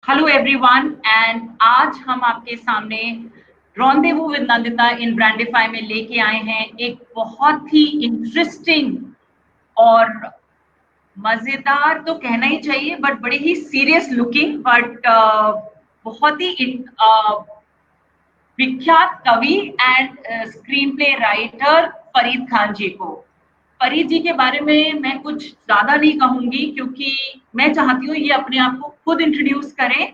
Hello everyone and आज हम आपके सामने रॉन्डेवू विद नंदिता इन ब्रांडिफाई में लेके आए हैं एक बहुत ही इंटरेस्टिंग और मजेदार तो कहना ही चाहिए बट बड़ी ही सीरियस लुकिंग बट बहुत ही विख्यात कवि and screenplay writer Farid Khan ji को। फरीद जी के बारे में मैं कुछ ज्यादा नहीं कहूंगी क्योंकि मैं चाहती हूँ ये अपने आप को खुद इंट्रोड्यूस करें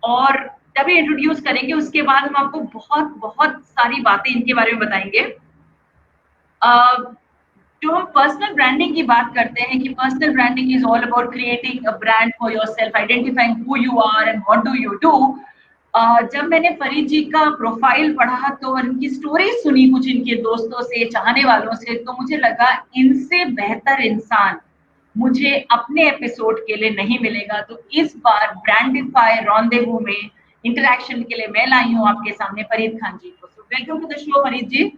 और जब ये इंट्रोड्यूस करेंगे उसके बाद हम आपको बहुत बहुत सारी बातें इनके बारे में बताएंगे। जो हम पर्सनल ब्रांडिंग की बात करते हैं कि personal branding is all about creating a brand for yourself, identifying who you are and what do you do. जब मैंने फरीद जी का प्रोफाइल पढ़ा तो इनकी स्टोरी सुनी कुछ इनके दोस्तों से, चाहने वालों से, तो मुझे लगा इनसे बेहतर इंसान मुझे अपने एपिसोड के लिए नहीं मिलेगा। तो इस बार ब्रांडिफाई रॉन्डेवू में इंटरेक्शन के लिए मैं लाई हूँ आपके सामने फरीद खान जी को। Welcome to the show Farid ji.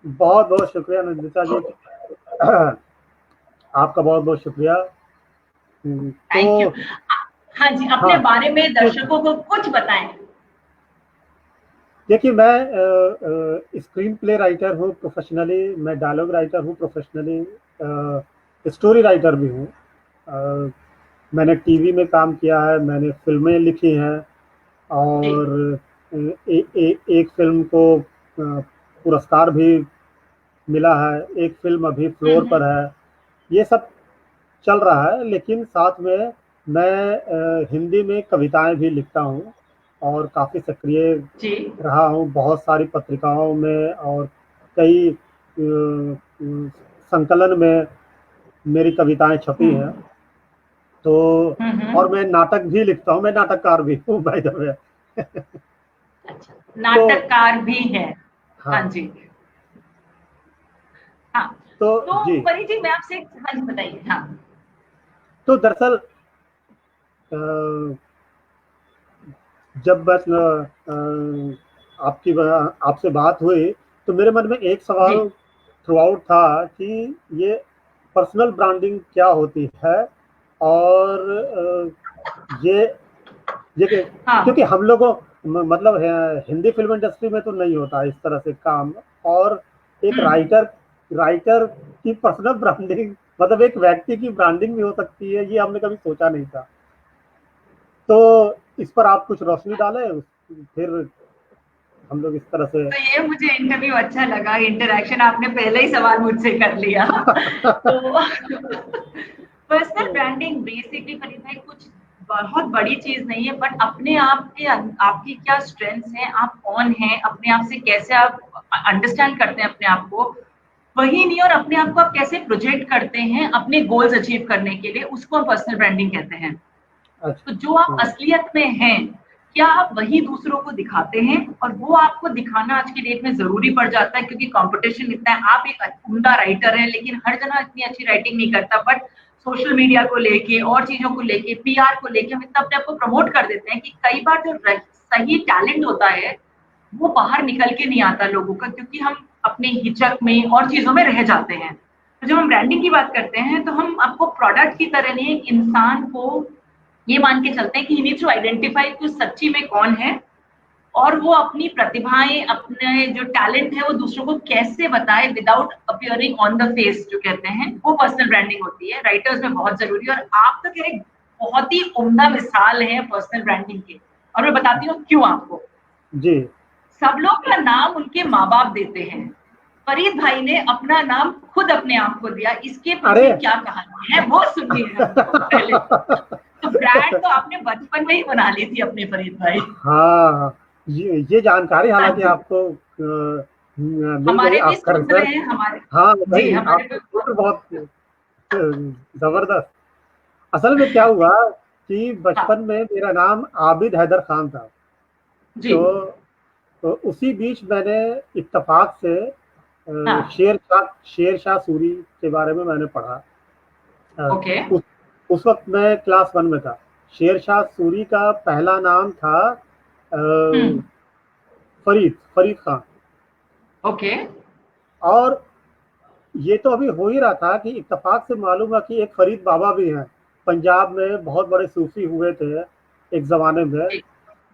बहुत बहुत शुक्रिया नंदिता जी। आपका बहुत बहुत शुक्रिया। Thank you. तो हाँ जी, अपने हाँ, बारे में दर्शकों को कुछ बताएं। देखिए मैं स्क्रीन प्ले राइटर हूँ प्रोफेशनली, मैं डायलॉग राइटर हूँ प्रोफेशनली, स्टोरी राइटर भी हूँ। मैंने टीवी में काम किया है, मैंने फिल्में लिखी हैं जी। और एक फिल्म को पुरस्कार भी मिला है, एक फिल्म अभी फ्लोर पर है। ये सब चल रहा है, लेकिन साथ में मैं हिंदी में कविताएं भी लिखता हूँ और काफ़ी सक्रिय जी। रहा हूँ बहुत सारी पत्रिकाओं में और कई संकलन में मेरी कविताएं छपी हैं। हम्म। तो और हम्म। मैं नाटक भी लिखता हूँ, मैं नाटककार भी हूँ बाय द वे। अच्छा, तो नाटककार भी है। हाँ हाँ, जी। हाँ। तो तो जी, फरीद जी मैं आपसे, हाँ जी बताइए। हाँ। तो दरअसल अ, जब बस आपसे बात हुई तो मेरे मन में एक जी। सवाल थ्रू आउट था कि ये पर्सनल ब्रांडिंग क्या होती है। और ये ये क्योंकि हाँ। हम लोगों मतलब हिंदी फिल्म इंडस्ट्री में तो नहीं होता इस तरह से काम। और एक हम्म। राइटर राइटर की पर्सनल ब्रांडिंग मतलब एक व्यक्ति की ब्रांडिंग भी हो सकती है, ये हमने कभी सोचा नहीं था। तो इस पर आप कुछ रोशनी डालें, फिर हम लोग इस तरह से। तो ये मुझे इंटरव्यू अच्छा लगा, इंटरेक्शन आपने पहले ही सवाल मुझसे कर लिया। तो पर्सनल तो ब्रांडिंग बेसिकली फरीद भाई कुछ बहुत बड़ी चीज नहीं है बट अपने आप के आपकी क्या स्ट्रेंथ्स हैं, आप कौन हैं, अपने आप से कैसे आप अंडरस्टैंड करते हैं अपने आप को, वही नहीं, और अपने आप को आप कैसे प्रोजेक्ट करते हैं अपने गोल्स अचीव करने के लिए, उसको हम पर्सनल ब्रांडिंग कहते हैं। तो अच्छा। जो आप असलियत में हैं, क्या आप वही दूसरों को दिखाते हैं? और वो आपको दिखाना आज की डेट में जरूरी पड़ जाता है क्योंकि कंपटीशन इतना है। आप एक उम्दा राइटर हैं लेकिन हर जगह इतनी अच्छी राइटिंग नहीं करता, बट सोशल मीडिया को लेके और चीजों को लेके, पीआर को लेके हम इतना अपने आप को प्रमोट कर देते हैं कि कई बार जो सही टैलेंट होता है वो बाहर निकल के नहीं आता लोगों का, क्योंकि हम अपने हिचक में और चीजों में रह जाते हैं। तो जब हम ब्रांडिंग की बात करते हैं तो हम आपको प्रोडक्ट की तरह नहीं, एक इंसान को ये मान के चलते हैं कि ही नीड्स टू आइडेंटिफाई कि सच्ची में कौन है और वो अपनी प्रतिभाएं, अपने जो टैलेंट है वो दूसरों को कैसे बताए without appearing on the face, जो कहते हैं वो पर्सनल ब्रांडिंग होती है। राइटर्स में बहुत जरूरी है और आप तो कह रहे बहुत ही उम्दा मिसाल है पर्सनल ब्रांडिंग के। और मैं बताती हूँ क्यों आपको। जी। सब लोग का नाम उनके माँ बाप देते हैं, फरीद भाई ने अपना नाम खुद अपने आप को दिया। इसके अरे पीछे क्या कहानी है वो सुनिए हमको पहले। तो ब्रांड तो आपने बचपन में ही बना ली थी अपने फरीद भाई। हाँ, ये जानकारी हाँ हालांकि जी। आपको मिल गई, हमारे भी आपका सूत्र रिसर्च। हैं हमारे। हाँ जी, भाई, हमारे आपका भी। रिसर्च बहुत जबरदस्त। असल में क्या हुआ कि हाँ बचपन में मेरा नाम आबिद हैदर खान था। जी। तो, तो उसी बीच मैंने इत्तेफाक से हाँ। शेर शाह सूरी के बारे में मैंने पढ़ा। अ, ओके। उस उस वक्त मैं क्लास 1 में था। शेर शाह सूरी का पहला नाम था हम्म। फरीद फरीद खान। ओके। और ये तो अभी हो ही रहा था कि इत्तेफाक से मालूम हुआ कि एक फरीद बाबा भी हैं, पंजाब में बहुत बड़े सूफी हुए थे। एक जमाने में। जी,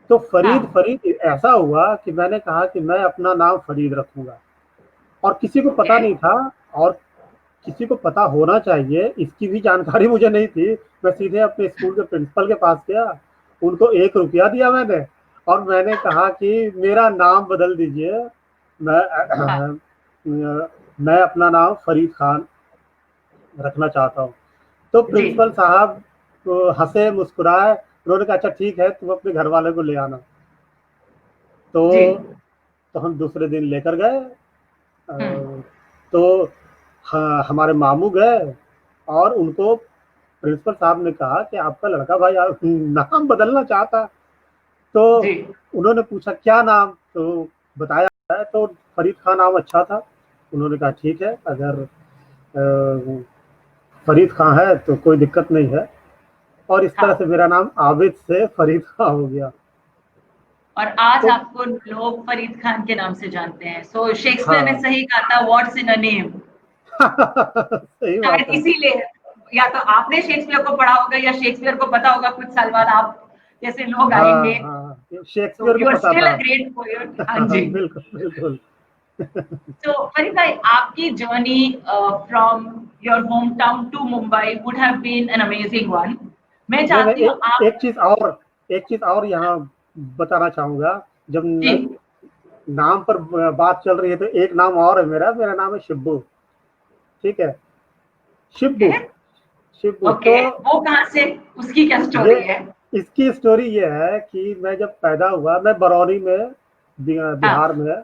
तो हाँ, फरीद फरीद ऐसा हुआ कि मैंने कहा कि मैं अपना नाम फरीद रखूंगा, और किसी को ओके, पता नहीं था, और किसी को पता होना चाहिए, इसकी भी जानकारी मुझे नहीं थी। मैं सीधे अपने स्कूल के प्रिंसिपल के पास गया, उनको 1 रुपया दिया मैंने, और मैंने कहा कि मेरा नाम बदल दीजिए, मैं हाँ, मैं अपना नाम फरीद खान रखना चाहता हूँ। तो जी, प्रिंसिपल साहब तो हंसे मुस्कुराए, उन्होंने कहा अच्छा ठीक है, तुम अपने घर वाले को ले आना। जी, तो हम दूसरे दिन लेकर गए। हुँ, तो हमारे मामू गए, और उनको प्रिंसिपल साहब ने कहा कि आपका लड़का भाई नाम बदलना चाहता। तो जी, उन्होंने पूछा क्या नाम, तो बताया है, तो फरीद खान नाम अच्छा था। उन्होंने कहा ठीक है, अगर फरीद खान है तो कोई दिक्कत नहीं है। और इस तरह हाँ। से मेरा नाम आबिद से फरीद खान हो गया। और आज तो आपको लोग फरीद खान के नाम से जानते हैं। सो शेक्सपियर ने हाँ सही कहा था, व्हाट्स इन अ नेम। सही शायद बात है। इसीलिए, या तो आपने शेक्सपियर को पढ़ा होगा या शेक्सपियर को पता होगा, कुछ साल बाद आप जैसे लोग हाँ आएंगे। हाँ, तो शेक्सपियर को यू आर पता स्टिल था। A great poet. हाँ हाँ जी। बिल्कुल बिल्कुल। तो फरीद भाई, आपकी journey from your home town to Mumbai would have been an amazing one. मैं नहीं मैं चाहती हूँ आप। एक चीज और यहाँ बताना चाहूंगा। जब जी, नाम पर बात चल रही है, तो एक नाम और है मेरा, नाम है शिब्बू। ठीक है, शिब्बू। ओके, शिब्बू तो ओके, वो कहाँ से, उसकी क्या ये स्टोरी है? इसकी स्टोरी ये है कि मैं जब पैदा हुआ, मैं बरौनी में, बिहार हाँ, में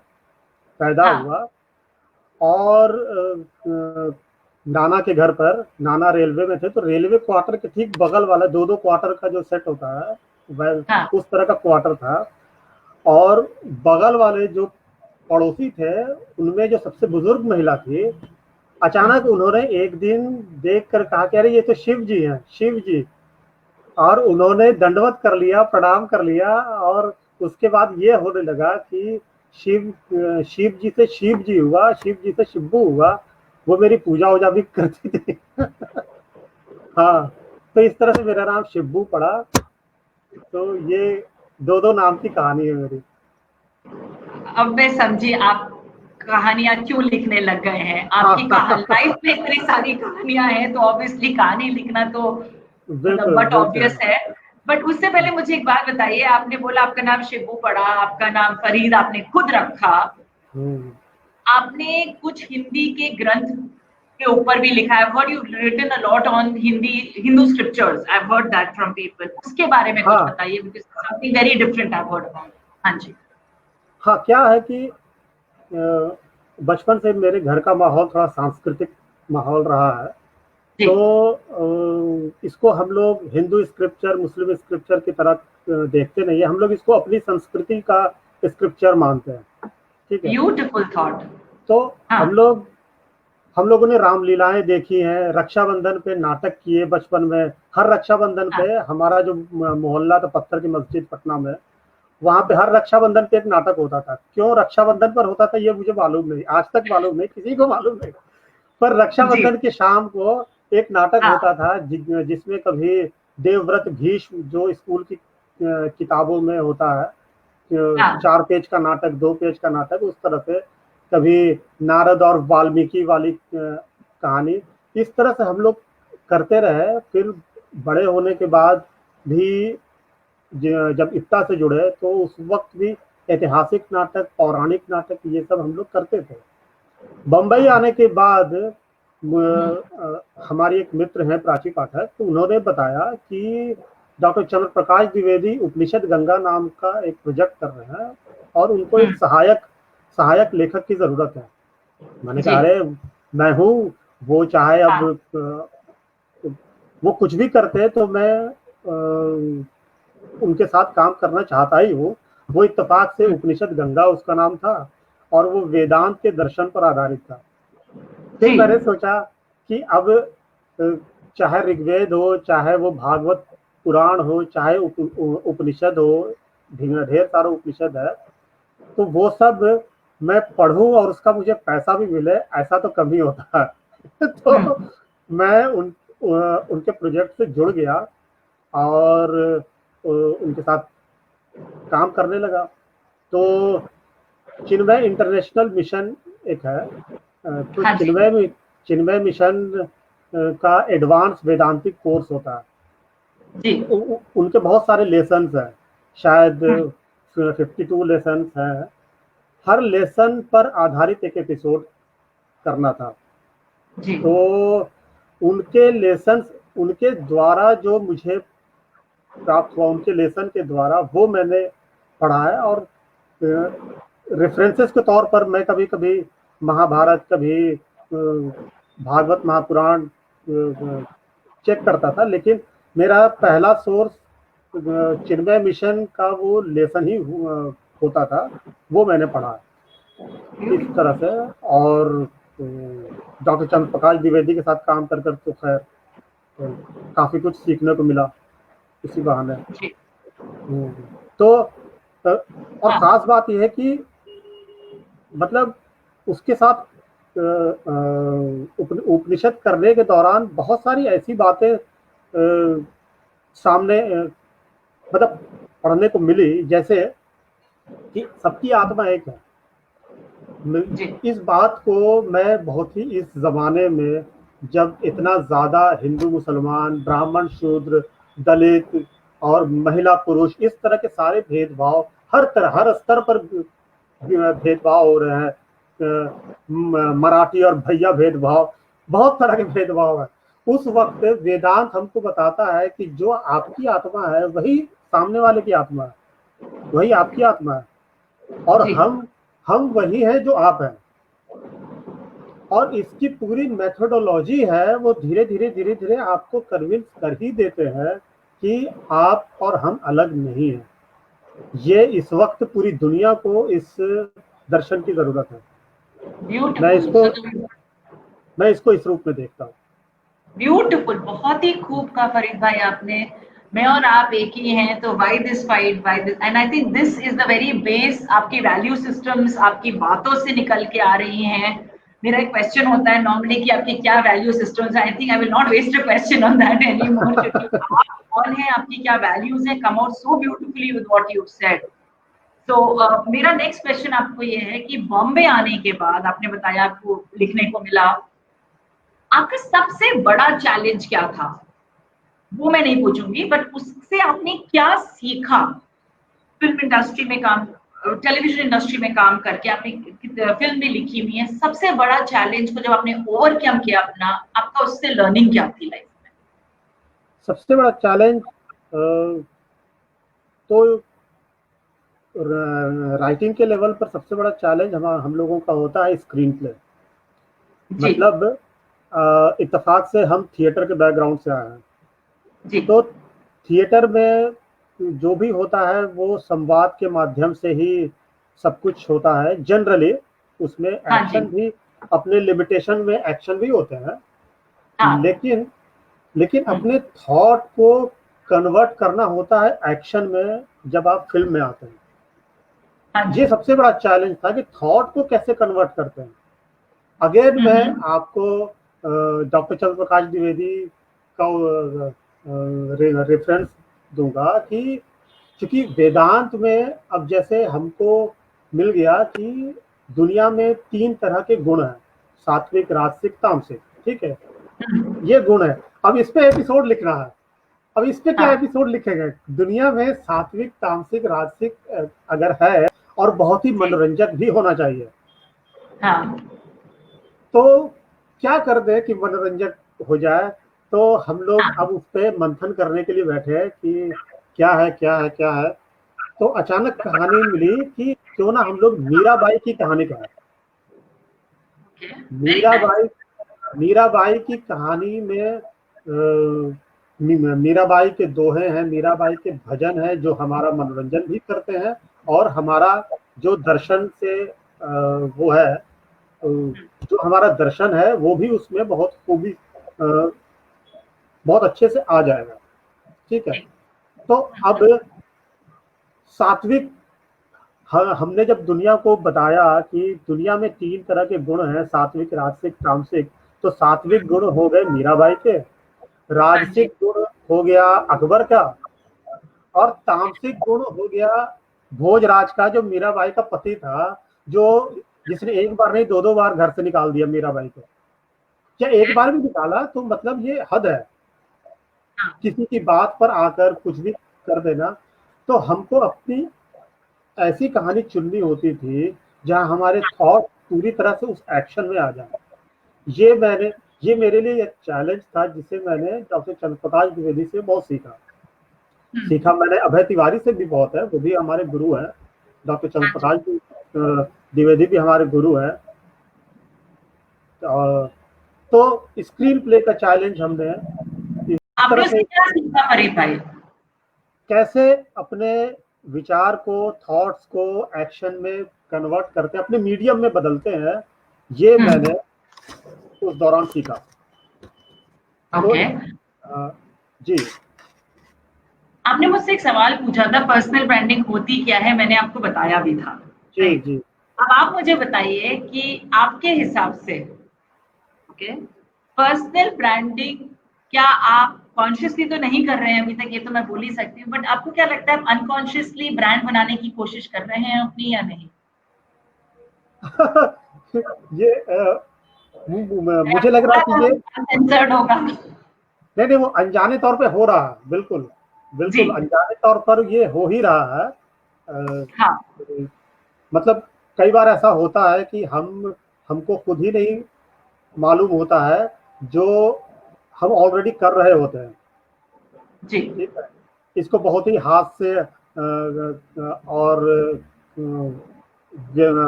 पैदा हाँ, हुआ। और नाना के घर पर, नाना रेलवे में थे, तो रेलवे क्वार्टर के ठीक बगल वाला, दो दो क्वार्टर का जो सेट होता है, वह हाँ, उस तरह का क्वार्टर था। और बगल वाले जो पड़ोसी थे, उनमें जो सबसे बुजुर्ग महिला थी, अचानक हम्म, उन्होंने एक दिन देख कर कहा कि अरे ये तो शिव जी हैं, शिव जी। और उन्होंने दंडवत कर लिया, प्रणाम कर लिया। और उसके बाद ये होने लगा कि शिव जी से शिव जी हुआ, शिव जी से शिब्बू हुआ। वो मेरी पूजा वूजा भी करती थी। हाँ, तो इस तरह से मेरा नाम शिब्बू पड़ा। तो ये दो दो नाम की कहानी है मेरी। अब मैं समझी आप कहानियां क्यों लिखने लग गए हैं। आपकी कहा हाँ लाइफ में इतनी सारी कहानियां हैं, तो ऑब्वियसली कहानी लिखना तो मतलब बिल्कुल बट बिल्कुल। ऑब्वियस है। बट उससे पहले मुझे एक बात बताइए, आपने बोला आपका नाम शिबू पड़ा, आपका नाम फरीद आपने खुद रखा। हम्म। आपने कुछ हिंदी के ग्रंथ के ऊपर भी लिखा है। What you written a lot on Hindi, Hindu scriptures. I heard that from people. उसके बारे में कुछ हाँ बताइए, because something very different I heard about. हाँ जी। हाँ, क्या है कि बचपन से मेरे घर का माहौल थोड़ा सांस्कृतिक माहौल रहा है। जी, तो इसको हम लोग हिंदू स्क्रिप्चर, मुस्लिम स्क्रिप्चर की तरह देखते नहीं है, हम लोग इसको अपनी संस्कृति का स्क्रिप्चर मानते हैं। ठीक है। Beautiful thought. तो हाँ, हम लोगों ने रामलीलाएं देखी हैं, रक्षाबंधन पे नाटक किए बचपन में। हर रक्षाबंधन हाँ, पे हमारा जो मोहल्ला था, पत्थर की मस्जिद पटना में, वहां पे हर रक्षाबंधन पे एक नाटक होता था। क्यों रक्षाबंधन पर होता था ये मुझे मालूम नहीं, आज तक मालूम नहीं, किसी को मालूम नहीं। पर जी, रक्षाबंधन की शाम को एक नाटक हाँ, होता था, जिसमें कभी देवव्रत भीष्म, जो स्कूल की किताबों में होता है, हाँ, 4 पेज का नाटक, 2 पेज का नाटक, उस तरह से। कभी नारद और वाल्मीकि वाली कहानी। इस तरह से हम लोग करते रहे। फिर बड़े होने के बाद भी जब इफ्ता से जुड़े, तो उस वक्त भी ऐतिहासिक नाटक, पौराणिक नाटक, ये सब हम लोग करते थे। बम्बई आने के बाद हुँ, हमारी एक मित्र हैं, प्राची पाठक, तो उन्होंने बताया कि डॉक्टर चंद्र प्रकाश द्विवेदी उपनिषद गंगा नाम का एक प्रोजेक्ट कर रहे हैं, और उनको हुँ, एक सहायक सहायक लेखक की जरूरत है। मैंने जी, कहा अरे मैं हूँ। वो चाहे अब हाँ, वो कुछ भी करते, तो मैं उनके साथ काम करना चाहता ही हूँ। वो इत्तेफाक से हुँ, उपनिषद गंगा उसका नाम था, और वो वेदांत के दर्शन पर आधारित था। फिर जी, मैंने सोचा कि अब चाहे ऋग्वेद हो, चाहे वो भागवत पुराण हो, चाहे उपनिषद हो, ढेर सारा उपनिषद है, तो वो सब मैं पढ़ूं और उसका मुझे पैसा भी मिले, ऐसा तो कम ही होता है। हुँ, तो मैं उनके प्रोजेक्ट से जुड़ गया। और उनके साथ काम करने लगा। तो चिन्मय इंटरनेशनल मिशन एक है, तो हाँ जी। चिन्मय मिशन का एडवांस वेदांतिक कोर्स होता है। जी। उनके बहुत सारे लेसन्स हैं, शायद हम्म, 52 लेसन्स हैं। हर लेसन पर आधारित एक एपिसोड करना था। जी। तो उनके लेसन्स, उनके द्वारा जो मुझे प्राप्त हुआ, उनके लेसन के द्वारा वो मैंने पढ़ा है। और रेफरेंसेस के तौर पर मैं कभी कभी महाभारत, कभी भागवत महापुराण चेक करता था, लेकिन मेरा पहला सोर्स चिन्मय मिशन का वो लेसन ही होता था, वो मैंने पढ़ा इस तरह से। और डॉक्टर चंद्र प्रकाश द्विवेदी के साथ काम कर कर तो खैर काफी कुछ सीखने को मिला इसी बहाने। जी। तो और हाँ। खास बात यह है कि मतलब उसके साथ उपनिषद करने के दौरान बहुत सारी ऐसी बातें सामने मतलब पढ़ने को मिली, जैसे कि सबकी आत्मा एक है। जी। इस बात को मैं बहुत ही इस जमाने में, जब इतना ज्यादा हिंदू मुसलमान, ब्राह्मण शूद्र, दलित और महिला पुरुष, इस तरह के सारे भेदभाव हर तरह, हर स्तर पर भेदभाव हो रहे हैं, मराठी और भैया भेदभाव, बहुत तरह के भेदभाव है। उस वक्त वेदांत हमको बताता है कि जो आपकी आत्मा है वही सामने वाले की आत्मा है, वही आपकी आत्मा है, और जी। हम वही हैं जो आप हैं। और इसकी पूरी मेथोडोलॉजी है, वो धीरे धीरे आपको कन्विंस कर ही देते हैं कि आप और हम अलग नहीं हैं। ये इस वक्त पूरी दुनिया को इस दर्शन की जरूरत है। मैं ब्यूटीफुल। इसको मैं इसको इस रूप में देखता हूँ। ब्यूटीफुल, बहुत ही खूब कहा फरीद भाई आपने। मैं और आप एक ही हैं, तो why this fight, why this, and I think this is the very base. आपकी वैल्यू सिस्टम्स आपकी बातों से निकल के आ रही हैं। मेरा एक क्वेश्चन होता है नॉर्मली कि आपकी क्या value systems. I think I will not waste a question on that any more, क्योंकि आप कौन है, आपकी क्या वैल्यूज हैं, come out so beautifully with what you said. तो मेरा नेक्स्ट क्वेश्चन आपको ये है कि बॉम्बे आने के बाद आपने बताया आपको लिखने को मिला, आपका सबसे बड़ा चैलेंज क्या था? वो मैं नहीं पूछूंगी, बट उससे आपने क्या सीखा? फिल्म इंडस्ट्री में काम, टेलीविजन इंडस्ट्री में काम करके आपने फिल्म भी लिखी हुई है, सबसे बड़ा चैलेंज को जब आपने ओवरकम किया अपना, आपका उससे लर्निंग क्या थी लाइफ में? सबसे बड़ा चैलेंज तो राइटिंग के लेवल पर सबसे बड़ा चैलेंज हम लोगों का होता है स्क्रीन प्ले। जी। मतलब इत्तेफाक से हम थिएटर के बैकग्राउंड से आए हैं, जी। तो थिएटर में जो भी होता है वो संवाद के माध्यम से ही सब कुछ होता है जनरली। उसमें हाँ जी। एक्शन भी, अपने लिमिटेशन में एक्शन भी होते हैं, हाँ। लेकिन लेकिन हम्म, अपने थॉट को कन्वर्ट करना होता है एक्शन में जब आप फिल्म में आते हैं। हाँ जी। ये सबसे बड़ा चैलेंज था कि थॉट को कैसे कन्वर्ट करते हैं। अगेन मैं हम्म, आपको डॉक्टर चंद्र प्रकाश द्विवेदी का रेफरेंस दूंगा कि क्योंकि वेदांत में अब जैसे हमको मिल गया कि दुनिया में 3 तरह के गुण हैं, सात्विक, राजसिक, तामसिक, ठीक है, ये गुण है। अब इस पे एपिसोड लिखना है। अब इस पे क्या हाँ। एपिसोड लिखेगा? दुनिया में सात्विक, तामसिक, राजसिक अगर है, और बहुत ही जी। मनोरंजक भी होना चाहिए, हाँ। तो क्या कर दे कि मनोरंजक हो जाए। तो हम लोग हाँ। अब उस पर मंथन करने के लिए बैठे हैं कि क्या है, क्या है, क्या है। तो अचानक कहानी मिली कि क्यों ना हम लोग मीराबाई की कहानी कहें। Okay. Very nice. Mirabai Mirabai की कहानी में मीराबाई के दोहे हैं, मीराबाई के भजन हैं जो हमारा मनोरंजन भी करते हैं, और हमारा जो दर्शन से वो है, जो हमारा दर्शन है वो भी उसमें बहुत खूबी, बहुत अच्छे से आ जाएगा। ठीक है। तो अब सात्विक, हमने जब दुनिया को बताया कि दुनिया में 3 तरह के गुण हैं, सात्विक, राजसिक, तामसिक, तो सात्विक गुण हो गए मीराबाई के, हाँ जी। राजसिक गुण हो गया अकबर का, और तामसिक गुण हो गया भोजराज का, जो मीराबाई का पति था, जो जिसने एक बार नहीं 2-2 बार घर से निकाल दिया मीराबाई को। क्या एक बार भी निकाला? तो मतलब ये हद है, हाँ, किसी की बात पर आकर कुछ भी कर देना। तो हमको अपनी ऐसी कहानी चुननी होती थी जहां हमारे थॉट पूरी तरह से उस एक्शन में आ जाए। ये मैंने ये मेरे लिए एक चैलेंज था, जिसे मैंने डॉक्टर चंद्रप्रकाश द्विवेदी से बहुत सीखा। हम्म, सीखा मैंने अभय तिवारी से भी बहुत है, वो भी हमारे गुरु हैं। डॉक्टर हाँ जी। चंद्रप्रकाश द्विवेदी भी हमारे गुरु हैं। तो स्क्रीन प्ले का चैलेंज हमने इस आपने तरह उससे से, क्या सीखा फरीद भाई? कैसे अपने विचार को, थॉट्स को एक्शन में कन्वर्ट करते, अपने मीडियम में बदलते हैं, ये हम्म, मैंने उस दौरान सीखा। तो ओके। जी आपने मुझसे एक सवाल पूछा था, पर्सनल ब्रांडिंग होती क्या है, मैंने आपको बताया भी था, जी राइट? जी। अब आप मुझे बताइए कि आपके हिसाब से, ओके, पर्सनल ब्रांडिंग क्या आप कॉन्शियसली तो नहीं कर रहे हैं अभी तक, ये तो मैं बोल ही सकती हूँ, बट आपको क्या लगता है आप अनकॉन्शियसली ब्रांड बनाने की कोशिश कर रहे हैं अपनी या नहीं? ये मुझे लग रहा है कि ये अनसेंसर्ड होगा। नहीं नहीं, वो अनजाने तौर पे हो रहा है, बिल्कुल जी। बिल्कुल अनजाने तौर पर ये हो ही रहा है। अ, हाँ। मतलब कई बार ऐसा होता है कि हमको खुद ही नहीं मालूम होता है जो हम ऑलरेडी कर रहे होते हैं। जी। ठीक है, इसको बहुत ही हाथ से और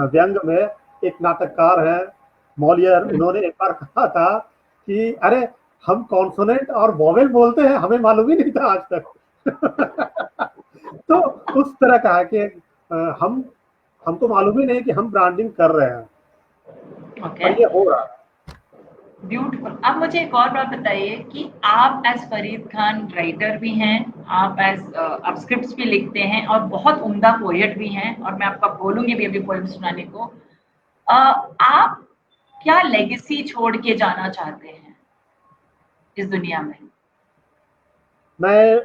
व्यंग में एक नाटककार है मॉलियर, उन्होंने एक बार कहा था कि अरे हम कॉन्सोनेंट और वोवेल बोलते हैं, हमें मालूम ही नहीं था आज तक। तो उस तरह का है कि हम हमको मालूम ही नहीं कि हम ब्रांडिंग कर रहे हैं, ओके। पर ये हो रहा है। ब्यूटीफुल। अब मुझे एक और बात बताइए कि आप एज फरीद खान राइटर भी हैं, आप आप स्क्रिप्ट्स भी लिखते हैं और बहुत उम्दा पोएट भी हैं, और मैं आपका बोलूंगी भी अभी पोएम सुनाने को। आप क्या लेगेसी छोड़ के जाना चाहते हैं इस दुनिया में? मैं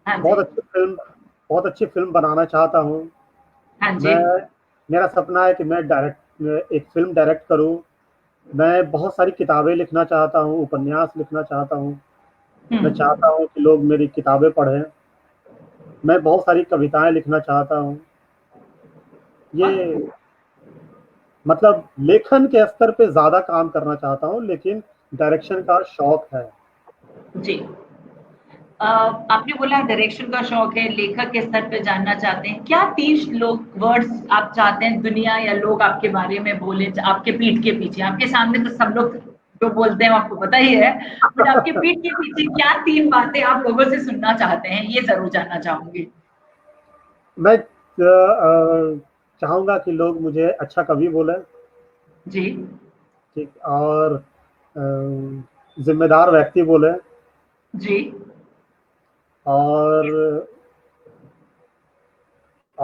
हाँ बहुत जी। अच्छी फिल्म बहुत अच्छी फिल्म बनाना चाहता हूँ। हाँ जी। मैं मेरा सपना है कि मैं एक फिल्म डायरेक्ट करूँ। मैं बहुत सारी किताबें लिखना चाहता हूँ, उपन्यास लिखना चाहता हूँ। मैं हम्म। चाहता हूँ कि लोग मेरी किताबें पढ़ें। मैं बहुत सारी कविताएं लिखना चाहता हूँ। ये मतलब लेखन के स्तर पे ज़्यादा काम करना चाहता हूँ, लेकिन डायरेक्शन का शौक है। जी। आपने बोला डायरेक्शन का शौक है, लेखक के स्तर पे जानना चाहते हैं, क्या 30 लोग वर्ड्स आप चाहते हैं दुनिया या लोग आपके बारे में बोले आपके पीठ के पीछे? आपके सामने तो सब लोग जो बोलते हैं आपको पता ही है, बट आपके पीठ के पीछे क्या 3 बातें आप लोगों से सुनना चाहते हैं, ये जरूर जानना चाहूंगी। मैं चाहूँगा कि लोग मुझे अच्छा कवि बोले, जी। ठीक, और जिम्मेदार व्यक्ति बोले, जी। और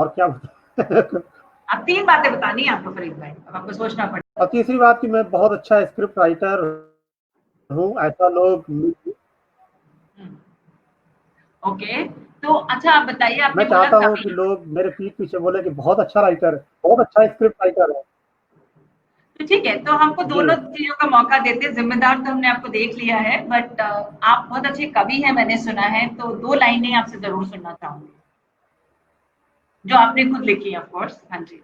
क्या बता आप 3 बातें बतानी है आपको फरीद भाई, अब आपको सोचना पड़ेगा। और तीसरी बात कि मैं बहुत अच्छा स्क्रिप्ट राइटर हूँ, ऐसा लोग। ओके। तो अच्छा आप बताइए, मैं आपने बोला चाहता हूँ कवि। कि लोग मेरे पीठ पीछे बोले कि बहुत अच्छा राइटर है, बहुत अच्छा स्क्रिप्ट राइटर है। तो ठीक है, तो हमको जी। दोनों चीजों का मौका देते हैं। जिम्मेदार तो हमने आपको देख लिया है, बट आप बहुत अच्छे कवि हैं मैंने सुना है, तो 2 लाइनें आपसे जरूर सुनना चाहूंगी जो आपने खुद लिखी है, ऑफ कोर्स। हाँ जी।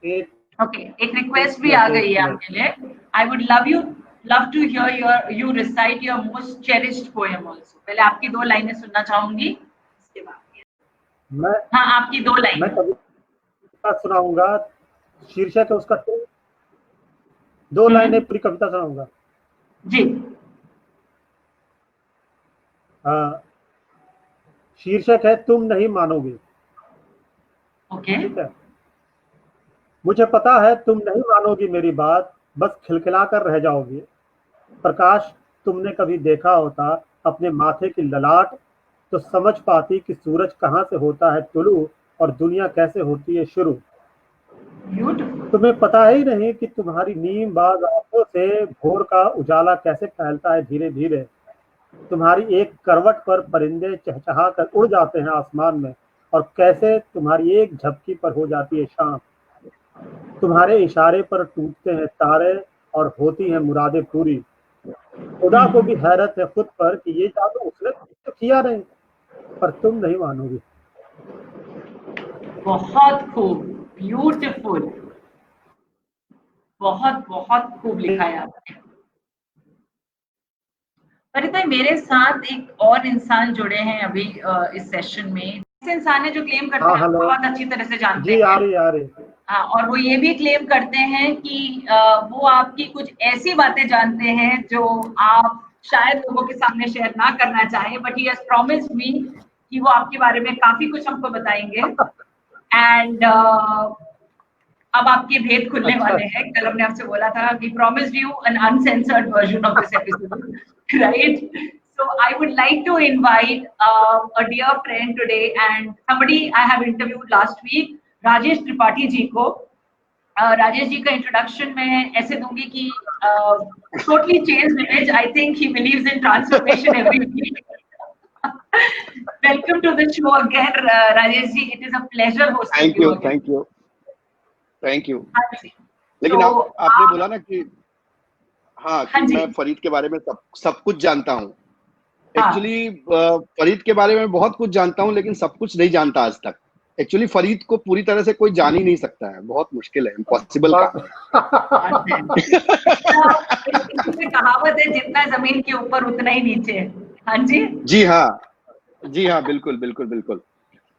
एक ओके, एक रिक्वेस्ट भी आ मिनट, एक गई है मिनट। आपके लिए। I would love to hear you recite your most cherished poem also. पहले आपकी 2 लाइनें सुनना चाहूंगी, उसके बाद। मैं हाँ, आपकी 2 मैं लाइनें। कविता सुनाऊंगा, शीर्षक है उसका 2 लाइनें हम्म। पूरी कविता सुनाऊंगा। जी। हाँ, शीर्षक है तुम नहीं मानोगे। ओके। ठीक है, मुझे पता है तुम नहीं मानोगी मेरी बात, बस खिलखिला कर रह जाओगे। प्रकाश, तुमने कभी देखा होता अपने माथे की ललाट, तो समझ पाती कि सूरज कहाँ से होता है तुलू और दुनिया कैसे होती है शुरू। ब्यूटीफुल। तुम्हें पता ही नहीं कि तुम्हारी नीम बाज आंखों से भोर का उजाला कैसे फैलता है धीरे धीरे। तुम्हारी एक करवट पर परिंदे चहचहा कर उड़ जाते हैं आसमान में, और कैसे तुम्हारी एक झपकी पर हो जाती है शाम। तुम्हारे इशारे पर टूटते हैं तारे और होती हैं मुरादें पूरी। खुदा को भी हैरत है खुद पर कि ये जादू उसने तो किया नहीं, पर तुम नहीं मानोगी। बहुत खूब, ब्यूटीफुल, बहुत बहुत खूब लिखा है आपने। परिता, मेरे साथ एक और इंसान जुड़े हैं अभी इस सेशन में। ऐसे इंसान है जो क्लेम करते हाँ, हैं आप हेलो बहुत अच्छी तरह से जानते जी, हैं। आ रही। हाँ, और वो ये भी क्लेम करते हैं कि वो आपकी कुछ ऐसी बातें जानते हैं जो आप शायद लोगों के सामने शेयर ना करना चाहें, बट ही हैज प्रॉमिस्ड मी कि वो आपके बारे में काफी कुछ हमको बताएंगे। एंड अब आपके भेद खुलने अच्छा, वाले हैं। कल हमने आपसे बोला था we promised you an uncensored version of this episode, right? So I would like to invite a dear friend today and somebody I have interviewed last week, Rajesh Tripathi ji को। राजेश जी का इंट्रोडक्शन मैं ऐसे दूंगी कि totally change image. I think he believes in transformation every week. Welcome to the show again Rajesh ji, it is a pleasure hosting thank you you, again. Thank you, thank you. हाँ जी, लेकिन तो आपने बोला ना कि हाँ, हाँ कि जी, मैं फरीद के बारे में सब कुछ जानता हूँ। हाँ, एक्चुअली फरीद के बारे में बहुत कुछ जानता हूँ, लेकिन सब कुछ नहीं जानता आज तक। एक्चुअली फरीद को पूरी तरह से कोई जान ही नहीं सकता है, बहुत मुश्किल है, इम्पॉसिबल बात काम है। बात है। जितना इसमें कहावत है, जितना जमीन के ऊपर उतना ही नीचे है। हाँ जी, जी हाँ, जी हाँ, बिल्कुल, बिल्कुल, बिल्कुल।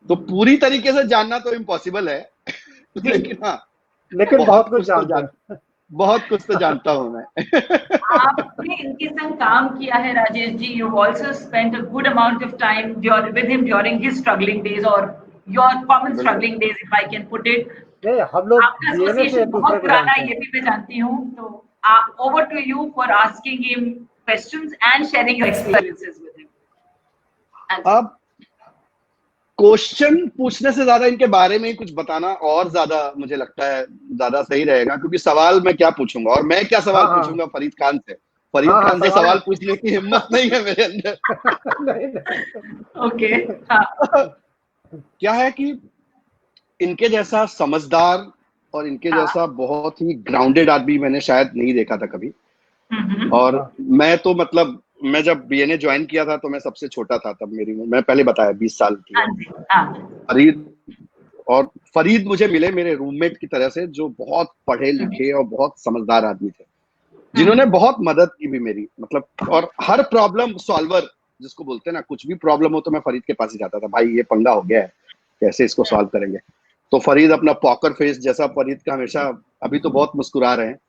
तो पूरी तरीके से जानना तो इम्पॉसिबल है, जी। लेकिन हाँ, लेकिन बहुत कुछ जानता है। बहुत कुछ तो जानता हूँ मैं। आपने इनके संग काम किया है Rajesh ji. You also spent a good amount of time with him during his struggling days और योर कॉमन बिल्कुल। Struggling days, if I can put it. नहीं, हम लोग आपका डीएनए से एसोसिएशन एक दूसरे बहुत को पुराना जानते है, हैं। ये भी मैं जानती हूँ। तो over to you for asking him questions and sharing your experiences with him. हाँ जी, अब क्वेश्चन पूछने से ज्यादा इनके बारे में ही कुछ बताना और ज्यादा मुझे लगता है ज्यादा सही रहेगा, क्योंकि सवाल मैं क्या पूछूंगा और मैं क्या सवाल हाँ, हाँ, पूछूंगा फरीद खान से। फरीद हाँ, हाँ, खान से सवाल सवाल पूछने की हिम्मत नहीं है मेरे अंदर। नहीं, नहीं। ओके, हाँ, क्या है कि इनके जैसा समझदार और इनके हाँ, जैसा बहुत ही ग्राउंडेड आदमी मैंने शायद नहीं देखा था कभी। और हाँ, मैं तो मतलब मैं जब बीएनए ज्वाइन किया था तो मैं सबसे छोटा था तब, मेरी उम्र मैं पहले बताया 20 साल की हाँ है। जी, हाँ, फरीद और फरीद मुझे मिले मेरे रूममेट की तरह से, जो बहुत पढ़े लिखे और बहुत समझदार आदमी थे, जिन्होंने बहुत मदद की भी मेरी, मतलब। और हर प्रॉब्लम सॉल्वर जिसको बोलते हैं ना, कुछ भी प्रॉब्लम हो तो मैं फरीद के पास ही जाता था, भाई ये पंगा हो गया है, कैसे इसको सॉल्व करेंगे। तो फरीद अपना पॉकर फेस जैसा, फरीद का हमेशा, अभी तो बहुत मुस्कुरा रहे हैं,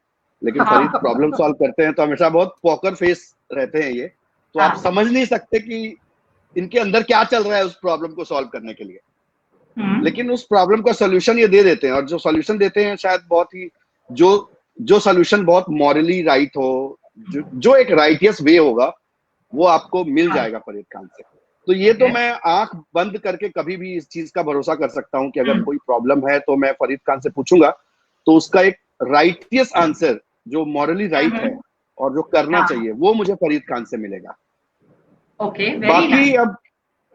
लेकिन फरीद हाँ, प्रॉब्लम सॉल्व करते हैं तो हमेशा बहुत पॉकर फेस रहते हैं ये। तो आप हाँ, समझ नहीं सकते कि इनके अंदर क्या चल रहा है उस प्रॉब्लम को सॉल्व करने के लिए। लेकिन उस प्रॉब्लम का सॉल्यूशन ये दे देते हैं, और जो सॉल्यूशन देते हैं शायद बहुत ही, जो जो सॉल्यूशन बहुत मॉरली राइट हो, जो एक राइटियस वे होगा, वो आपको मिल हाँ, जाएगा फरीद खान से। तो ये तो ओके, मैं आंख बंद करके कभी भी इस चीज का भरोसा कर सकता हूँ कि अगर कोई प्रॉब्लम है तो मैं फरीद खान से पूछूंगा, तो उसका एक राइटियस आंसर जो मॉरली राइट है और जो करना हाँ, चाहिए, वो मुझे फरीद खान से मिलेगा। ओके, वेरी बाकी नाइस। अब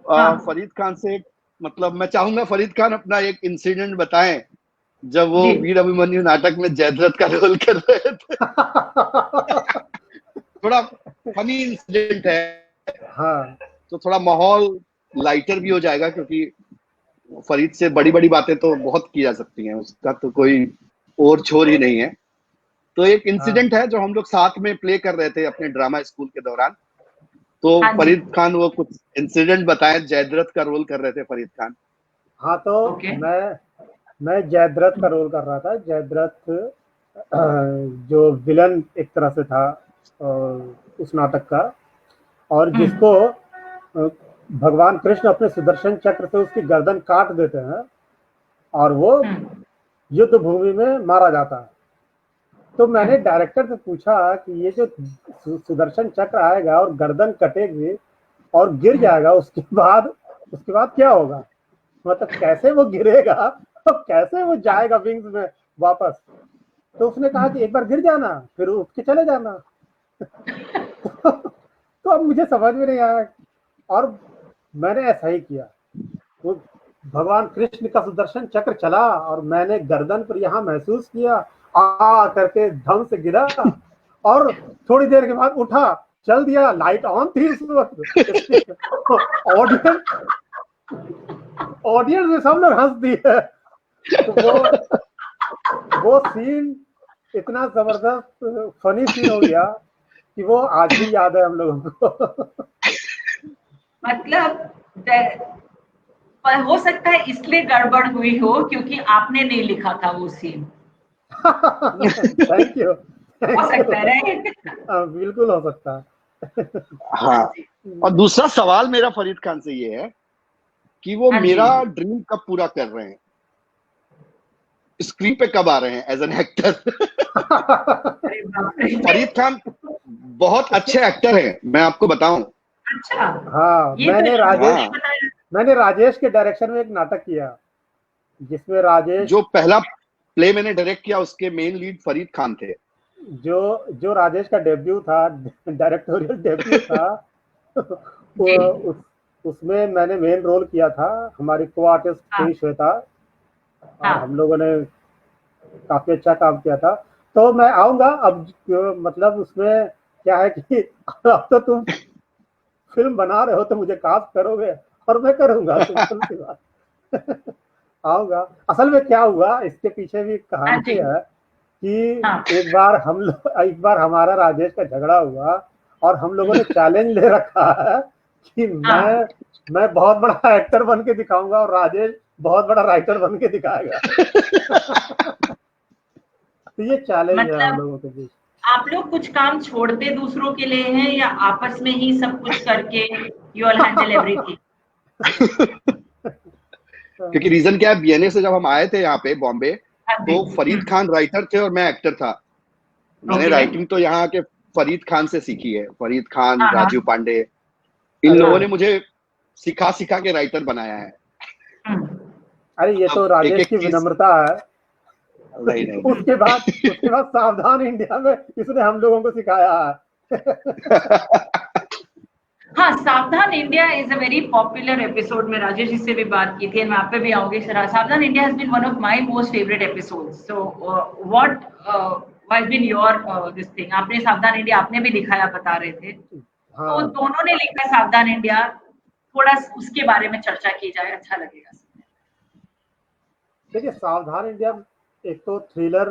हाँ, फरीद खान से, मतलब मैं चाहूंगा फरीद खान अपना एक इंसिडेंट बताएं, जब वो जी, वीर अभिमन्यु नाटक में जयद्रथ का रोल कर रहे थे। थोड़ा फनी इंसिडेंट है, हाँ, तो थोड़ा माहौल लाइटर भी हो जाएगा, क्योंकि फरीद से बड़ी बड़ी बातें तो बहुत की जा सकती हैं, उसका तो कोई और छोर ही नहीं है। तो एक हाँ, इंसिडेंट है जो हम लोग साथ में प्ले कर रहे थे अपने ड्रामा स्कूल के दौरान। तो हाँ जी, फरीद खान वो कुछ इंसिडेंट बताएं, जयद्रथ का रोल कर रहे थे फरीद खान। हाँ। तो ओके, मैं जयद्रथ का रोल कर रहा था। जयद्रथ जो विलन एक तरह से था उस नाटक का, और जिसको भगवान कृष्ण अपने सुदर्शन चक्र से उसकी गर्दन काट देते हैं और वो युद्ध भूमि में मारा जाता है। तो मैंने डायरेक्टर से पूछा कि ये जो सुदर्शन चक्र आएगा और गर्दन कटेगी और गिर जाएगा, उसके बाद क्या होगा, मतलब कैसे वो गिरेगा और कैसे वो जाएगा विंग्स में वापस। तो उसने कहा कि एक बार गिर जाना, फिर उठ के चले जाना। तो अब मुझे समझ में नहीं आया, और मैंने ऐसा ही किया। वो भगवान कृष्ण का सुदर्शन चक्र चला और मैंने गर्दन पर यहाँ महसूस किया, आ करके धम से गिरा और थोड़ी देर के बाद उठा, चल दिया, लाइट ऑन थी उस वक्त। ऑडियंस ऑडियंस में सब लोग हंस दिए। तो वो सीन इतना जबरदस्त फनी सीन हो गया कि वो आज भी याद है हम लोगों को। मतलब पर हो सकता है इसलिए गड़बड़ हुई हो क्योंकि आपने नहीं लिखा था वो सीन। Thank you. हो सकता है, राइट? बिल्कुल हो सकता है। हाँ, और दूसरा सवाल मेरा फरीद खान से ये है कि वो हाँ जी। मेरा ड्रीम कब पूरा कर रहे हैं, स्क्रीन पे कब आ रहे हैं एज एन एक्टर। अरे बाप रे। फरीद खान बहुत अच्छे एक्टर हैं, मैं आपको बताऊं। अच्छा, हाँ, ये तो हाँ, मैंने राजेश के डायरेक्शन में एक नाटक किया जिसमें राजेश, जो पहला प्ले मैंने डायरेक्ट किया उसके मेन लीड फरीद खान थे। जो राजेश का डेब्यू था, डायरेक्टोरियल डेब्यू था। उसमें मैंने मेन रोल किया था। हमारी को आर्टिस्ट थी श्वेता, और हम लोगों ने काफी अच्छा काम किया था। तो मैं आऊंगा अब, मतलब उसमें क्या है कि अब तो तुम फिल्म बना रहे हो तो मुझे कास्ट करोगे और मैं करूंगा, सिंपल सी बात। आऊंगा। असल में क्या हुआ, इसके पीछे भी कहानी है कि एक बार हमारा राजेश का झगड़ा हुआ और हम लोगों ने चैलेंज ले रखा है कि मैं बहुत बड़ा एक्टर बन के दिखाऊंगा और राजेश बहुत बड़ा राइटर बन के दिखाएगा। तो ये चैलेंज है हम लोगों के बीच। आप लोग कुछ काम छोड़ते दूसरों के लिए हैं या आपस में ही सब कुछ करके यू ऑल हैंडल एवरीथिंग? क्योंकि रीजन क्या है, बीएनए से जब हम आए थे यहाँ पे बॉम्बे, तो फरीद खान राइटर थे और मैं एक्टर था। मैंने राइटिंग तो यहाँ के फरीद खान से सीखी है। फरीद खान, राजीव पांडे, इन लोगों ने मुझे सिखा के राइटर बनाया है। अरे ये तो राजेश की विनम्रता है। नहीं। उसके बाद सावधान इंडिया में इसने हम लोगों को सिखाया है। हाँ, सावधान India is a very popular episode. में राजेश जी से भी बात की थी, मैं आप पे भी आऊंगी। Savdhaan India has been one of my most favourite episodes. So what has been your this thing? आपने सावधान इंडिया आपने भी लिखा है, बता रहे थे। तो दोनों ने लिखा सावधान इंडिया, थोड़ा उसके बारे में चर्चा की जाए, अच्छा लगेगा। देखिए, सावधान इंडिया एक तो थ्रिलर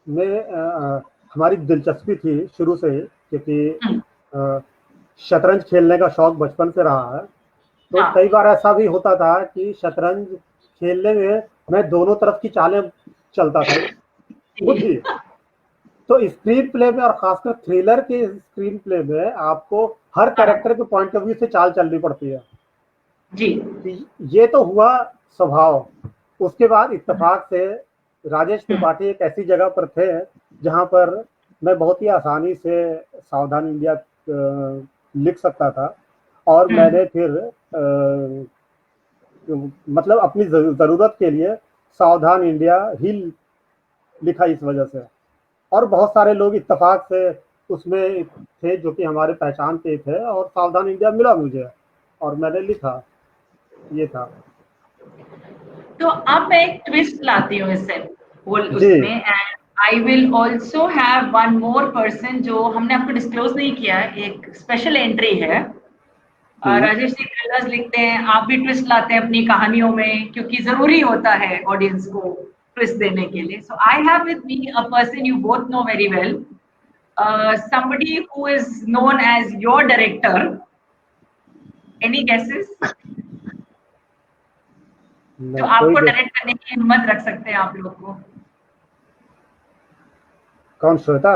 में हमारी दिलचस्पी थी शुरू से, क्योंकि शतरंज खेलने का शौक बचपन से रहा है। तो कई बार ऐसा भी होता था कि शतरंज खेलने में मैं दोनों तरफ की चालें चलता था खुद ही। तो स्क्रीन प्ले में और खासकर थ्रिलर के स्क्रीन प्ले में आपको हर कैरेक्टर के पॉइंट ऑफ व्यू से चाल चलनी पड़ती है जी। ये तो हुआ स्वभाव। उसके बाद इत्तेफाक से राजेश त्रिपाठी एक ऐसी जगह पर थे जहां पर मैं बहुत ही आसानी से सावधान इंडिया लिख सकता था, और मैंने फिर मतलब अपनी जरूरत के लिए सावधान इंडिया ही लिखा इस वजह से। और बहुत सारे लोग इत्तेफाक से उसमें थे जो कि हमारे पहचान के थे, और सावधान इंडिया मिला मुझे और मैंने लिखा। ये था। तो अब मैं एक ट्विस्ट लाती हूँ इससे उसमें, and I will also have one more person जो हमने आपको डिस्क्लोज नहीं किया, एक स्पेशल एंट्री है। राजेश जी थ्रिलर्स लिखते हैं, आप भी ट्विस्ट लाते हैं अपनी कहानियों में, क्योंकि जरूरी होता है ऑडियंस को ट्विस्ट देने के लिए। So I have with me a person you both know very well, somebody who is known as your director. Any guesses? जो आपको डायरेक्ट करने की हिम्मत रख सकते हैं आप लोग को। कौन? श्वेता?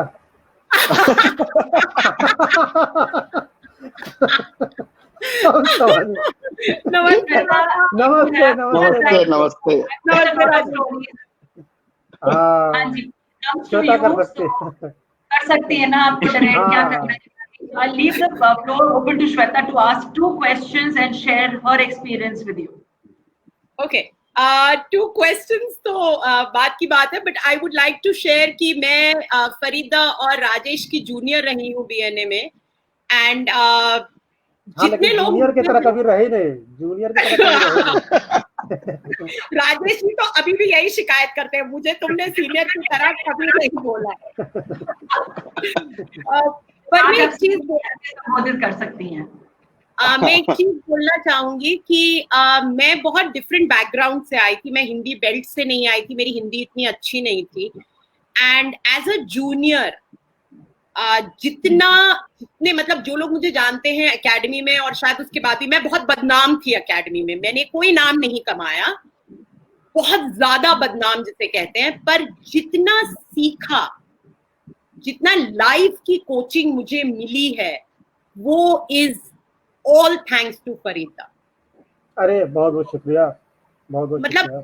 नमस्ते नमस्ते नमस्ते नमस्ते। हाँ जी, श्वेता कर सकती है ना आपको डायरेक्ट क्या करना है। I'll leave the floor open to Shweta to ask 2 questions and share her experience with you. Okay. 2 questions तो बात की बात है, but I would like to share कि मैं फरीदा और राजेश की जूनियर रही हूँ बीएनए में, एंड हाँ, जितने लेकिन लोग जूनियर की तरह कभी रहे नहीं, जूनियर की तरह कभी रहे नहीं। राजेश जी तो अभी भी यही शिकायत करते हैं, मुझे तुमने सीनियर की तरह कभी नहीं बोला। पर मैं एक चीज संबोधित कर सकती हैं। मैं एक चीज बोलना चाहूंगी कि मैं बहुत डिफरेंट बैकग्राउंड से आई थी। मैं हिंदी बेल्ट से नहीं आई थी, मेरी हिंदी इतनी अच्छी नहीं थी। एंड एज अ जूनियर जितने मतलब जो लोग मुझे जानते हैं एकेडमी में, और शायद उसके बाद भी, मैं बहुत बदनाम थी एकेडमी में। मैंने कोई नाम नहीं कमाया, बहुत ज्यादा बदनाम जिसे कहते हैं। पर जितना सीखा, जितना लाइफ की कोचिंग मुझे मिली है, वो is all thanks to Farida. अरे बहुत बहुत शुक्रिया, बहुत बहुत मतलब शुक्रिया।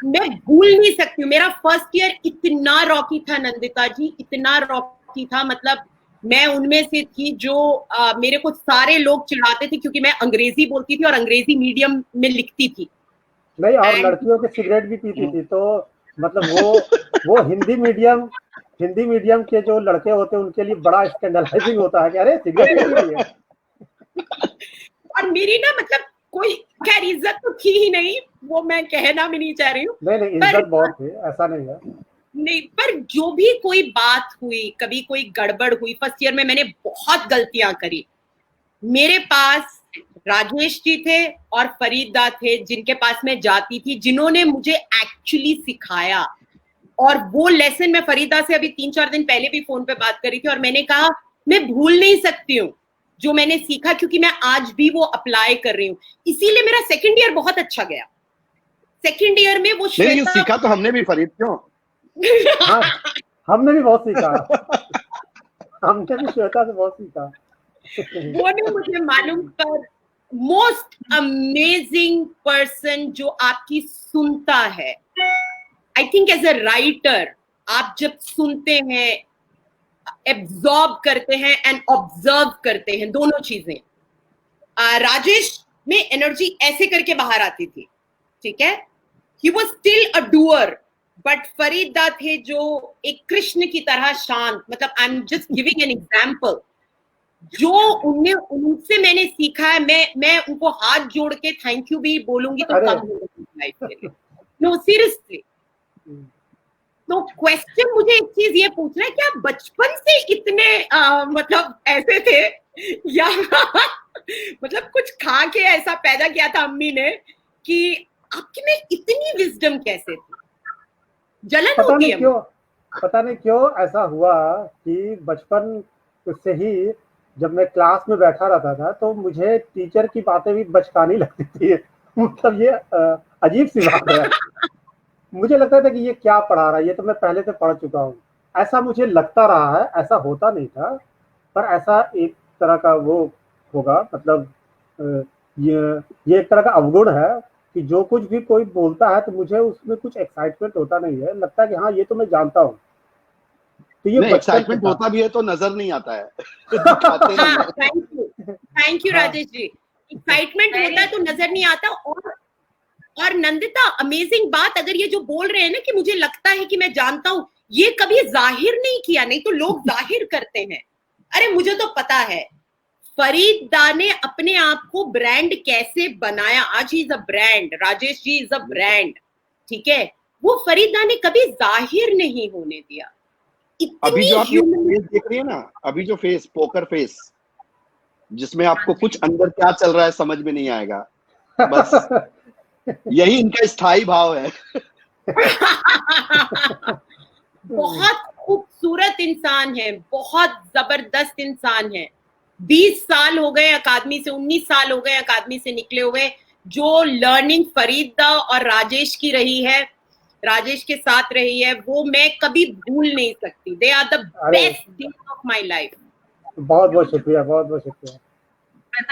मैं भूल नहीं सकती हूँ, मेरा फर्स्ट ईयर इतना रॉकी था नंदिता जी, इतना रॉकी था। मतलब मैं उनमें से थी जो मेरे को सारे लोग चिढ़ाते थे क्योंकि मैं अंग्रेजी बोलती थी और अंग्रेजी मीडियम में लिखती थी। नहीं, और And- लड़कियों के सिगरेट भी पीती थी, तो मतलब वो हिंदी मीडियम के जो लड़के होते हैं उनके लिए बड़ा स्कैंडलाइजिंग होता है कि अरे सिगरेट भी पी रही है। और मेरी ना मतलब कोई खैर इज्जत तो थी ही नहीं, वो मैं कहना भी नहीं चाह रही हूँ। नहीं, इज्जत बहुत थी, ऐसा नहीं है। नहीं, पर जो भी कोई बात हुई, कभी कोई गड़बड़ हुई, फर्स्ट ईयर में मैंने बहुत गलतियां करी। मेरे पास राजेश जी थे और फरीदा थे जिनके पास मैं जाती थी, जिन्होंने मुझे एक्चुअली सिखाया। और वो लेसन मैं फरीदा से अभी 3-4 दिन पहले भी फोन पे बात करी थी, और मैंने कहा मैं भूल नहीं सकती हूँ जो मैंने सीखा, क्योंकि मैं आज भी वो अप्लाई कर रही हूँ। इसीलिए मेरा सेकंड ईयर बहुत अच्छा गया। सेकंड ईयर में वो नहीं, लेकिन सीखा तो हमने भी फरीद, क्यों? हाँ, हमने भी बहुत सीखा। हमने भी श्वेता से बहुत सीखा। वो नहीं मुझे मालूम, पर मोस्ट अमेजिंग पर्सन जो आपकी सुनता है, I think as a writer आप जब सुनते हैं, एब्जॉर्ब करते हैं एंड ऑब्जर्व करते हैं, दोनों चीजें। राजेश में एनर्जी ऐसे करके बाहर आती थी, ठीक है, he was still a doer. But Farida थे जो एक कृष्ण की तरह शांत, मतलब I am just giving an example. जो उनसे मैंने सीखा है, मैं उनको हाथ जोड़ के थैंक यू भी बोलूंगी तो कम होगा लाइफ के लिए। No seriously. तो क्वेश्चन मुझे एक चीज ये पूछना है, क्या बचपन से इतने मतलब ऐसे थे, या मतलब कुछ खा के ऐसा पैदा किया था अम्मी ने कि आपके में इतनी विजडम कैसे थी? जलन होती है? पता नहीं क्यों ऐसा हुआ कि बचपन से ही जब मैं क्लास में बैठा रहता था तो मुझे टीचर की बातें भी बचकानी लगती थी। मतलब ये अजीब सी बात है। मुझे लगता था कि ये क्या पढ़ा रहा है, ये तो मैं पहले से पढ़ चुका हूँ, ऐसा मुझे लगता रहा है। ऐसा होता नहीं था, पर ऐसा एक तरह का वो होगा, मतलब ये एक तरह का अवगुण है कि जो कुछ भी कोई बोलता है तो मुझे उसमें कुछ एक्साइटमेंट होता नहीं है, लगता है कि हाँ ये तो मैं जानता हूँ। तो ये एक्साइटमेंट होता भी है तो नजर नहीं आता है। Thank you Rajesh ji. Excitement होता है तो नजर नहीं आता। और नंदिता, अमेजिंग बात, अगर ये जो बोल रहे हैं ना कि मुझे लगता है कि मैं जानता हूं, ये कभी जाहिर नहीं किया, नहीं तो लोग जाहिर करते हैं। अरे मुझे तो पता है फरीदा ने अपने आप को ब्रांड कैसे बनाया। आज ही is a brand, Rajesh ji is a brand, ठीक है। वो फरीदा ने कभी जाहिर नहीं होने दिया। अभी जो आप ये फेस देख रही है ना, अभी जो फेस, पोकर फेस, जिसमें आपको कुछ अंदर क्या चल रहा है समझ में नहीं आएगा, बस यही इनका स्थायी भाव है। बहुत खूबसूरत इंसान है, बहुत जबरदस्त इंसान है। 20 साल हो गए अकादमी से, 19 साल हो गए अकादमी से निकले हुए। जो लर्निंग फरीदा और राजेश की रही है, राजेश के साथ रही है, वो मैं कभी भूल नहीं सकती। They are the best days of my life. बहुत बहुत शुक्रिया, बहुत बहुत शुक्रिया।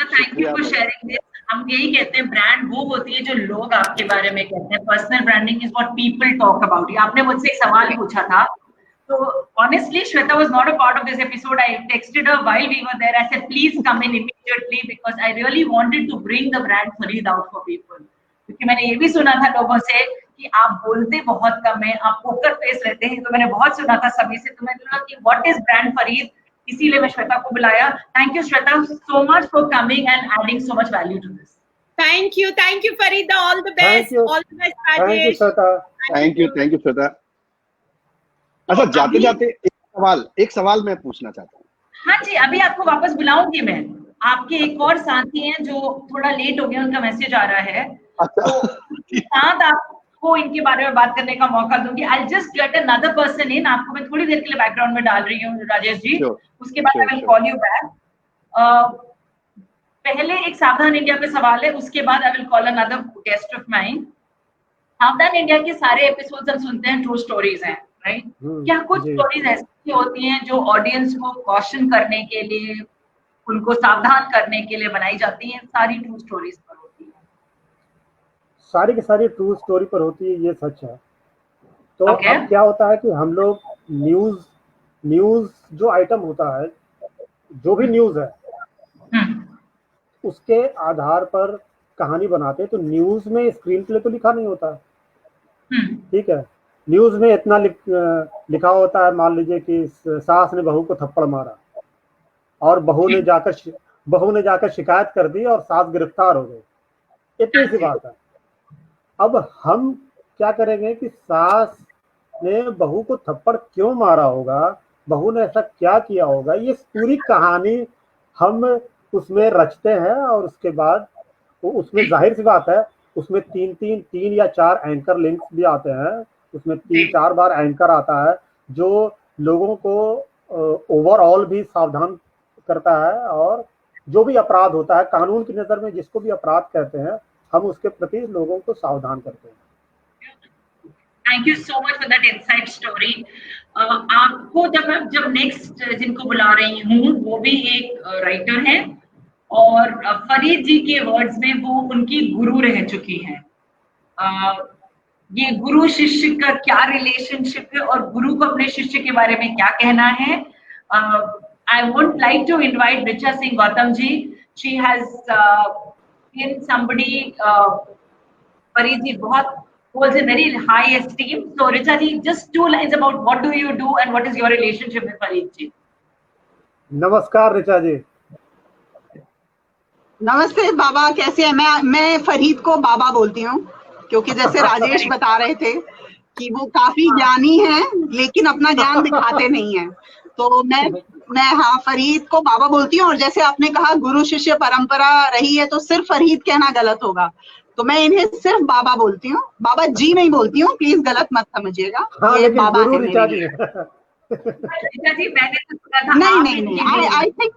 Thank you for sharing this. हम यही कहते हैं, ब्रांड वो होती है जो लोग आपके बारे में कहते हैं। Personal branding is what people talk about. आपने मुझसे एक सवाल पूछा था, तो honestly Shweta was not a part of this episode. I texted her while we were there. I said please come in immediately because I really wanted to bring the brand Fareed out for people. क्योंकि मैंने ये भी सुना था लोगों से कि आप बोलते बहुत कम है, आप पोकर फेस रहते हैं, तो मैंने बहुत सुना था सभी से। तो मैंने बोला कि व्हाट इज ब्रांड फरीद, इसीलिए मैं श्वेता को बुलाया। Thank you Shweta so much for coming and adding so much value to this. Thank you, Farida. All the best. All the best, Thank you, Rajesh. Shweta. Thank you Shweta. अच्छा, जाते जाते एक सवाल मैं पूछना चाहता हूँ। हाँ जी, अभी आपको वापस बुलाऊंगी मैं। आपके एक और साथी हैं जो थोड़ा लेट हो गए, उनका मैसेज आ रहा है। अच्छा। तो उसके साथ आपको इनके बारे में बात करने का मौका दूंगी। I just get another person in. आपको मैं थोड़ी देर के लिए बैकग्राउंड में डाल रही हूँ राजेश जी। उसके बाद I will call you back. पहले एक सावधान इंडिया पे सवाल है, उसके बाद I will call another guest of mine. सावधान इंडिया के सारे एपिसोड्स हम सुनते हैं ट्रू स्टोरीज हैं, राइट? क्या कुछ स्टोरीज ऐसी होती हैं जो ऑडियंस को कॉशन करने के लिए, उनको सावधान करने के लिए बनाई जाती हैं? सारी ट्रू स्टोरीज पर होती है? सारी की सारी ट्रू स्टोरी पर होती है, ये सच है। तो अब क्या होता है कि हम लोग न्यूज जो आइटम होता है, जो भी न्यूज है उसके आधार पर कहानी बनाते हैं। तो न्यूज में स्क्रीन प्ले तो लिखा नहीं होता, ठीक है? न्यूज में इतना लिखा होता है, मान लीजिए कि सास ने बहू को थप्पड़ मारा और बहू ने जाकर शिकायत कर दी और सास गिरफ्तार हो गई, इतनी सी बात है। अब हम क्या करेंगे कि सास ने बहू को थप्पड़ क्यों मारा होगा, बहू ने ऐसा क्या किया होगा, ये पूरी कहानी हम उसमें रचते हैं। और उसके बाद उसमें जाहिर सी बात है, उसमें तीन या चार एंकर लिंक्स भी आते हैं। उसमें 3-4 बार एंकर आता है जो लोगों को ओवरऑल भी सावधान करता है। और जो भी अपराध होता है, कानून की नजर में जिसको भी अपराध कहते हैं, हम उसके प्रति लोगों को सावधान करते हैं। Thank you so much for that inside story. आपको जब नेक्स्ट जिनको बुला रही हूँ वो भी एक राइटर है और फरीद जी के वर्ड्स में वो उनकी गुरु रह चुकी हैं। ये गुरु शिष्य का क्या रिलेशनशिप है और गुरु को अपने शिष्य के बारे में क्या कहना है? I would like to invite Richa Singh Gautam ji. She has been somebody Farid ji बहुत holds in very high esteem. So Richa ji, just 2 lines about what do you do and what is your relationship with Farid ji? नमस्कार ऋचा जी। नमस्ते बाबा, कैसे हैं? मैं फरीद को बाबा बोलती हूँ क्योंकि जैसे राजेश बता रहे थे कि वो काफी ज्ञानी हैं लेकिन अपना ज्ञान दिखाते नहीं हैं। तो मैं हाँ फरीद को बाबा बोलती हूँ। और जैसे आपने कहा गुरु शिष्य परंपरा रही है तो सिर्फ फरीद कहना गलत होगा, तो मैं इन्हें सिर्फ बाबा बोलती हूँ। बाबा जी नहीं बोलती हूँ, प्लीज गलत मत समझिएगा। हाँ, ये बाबा है ऋचा मेरे लिए। जी मैंने तो सुना था नहीं आई थिंक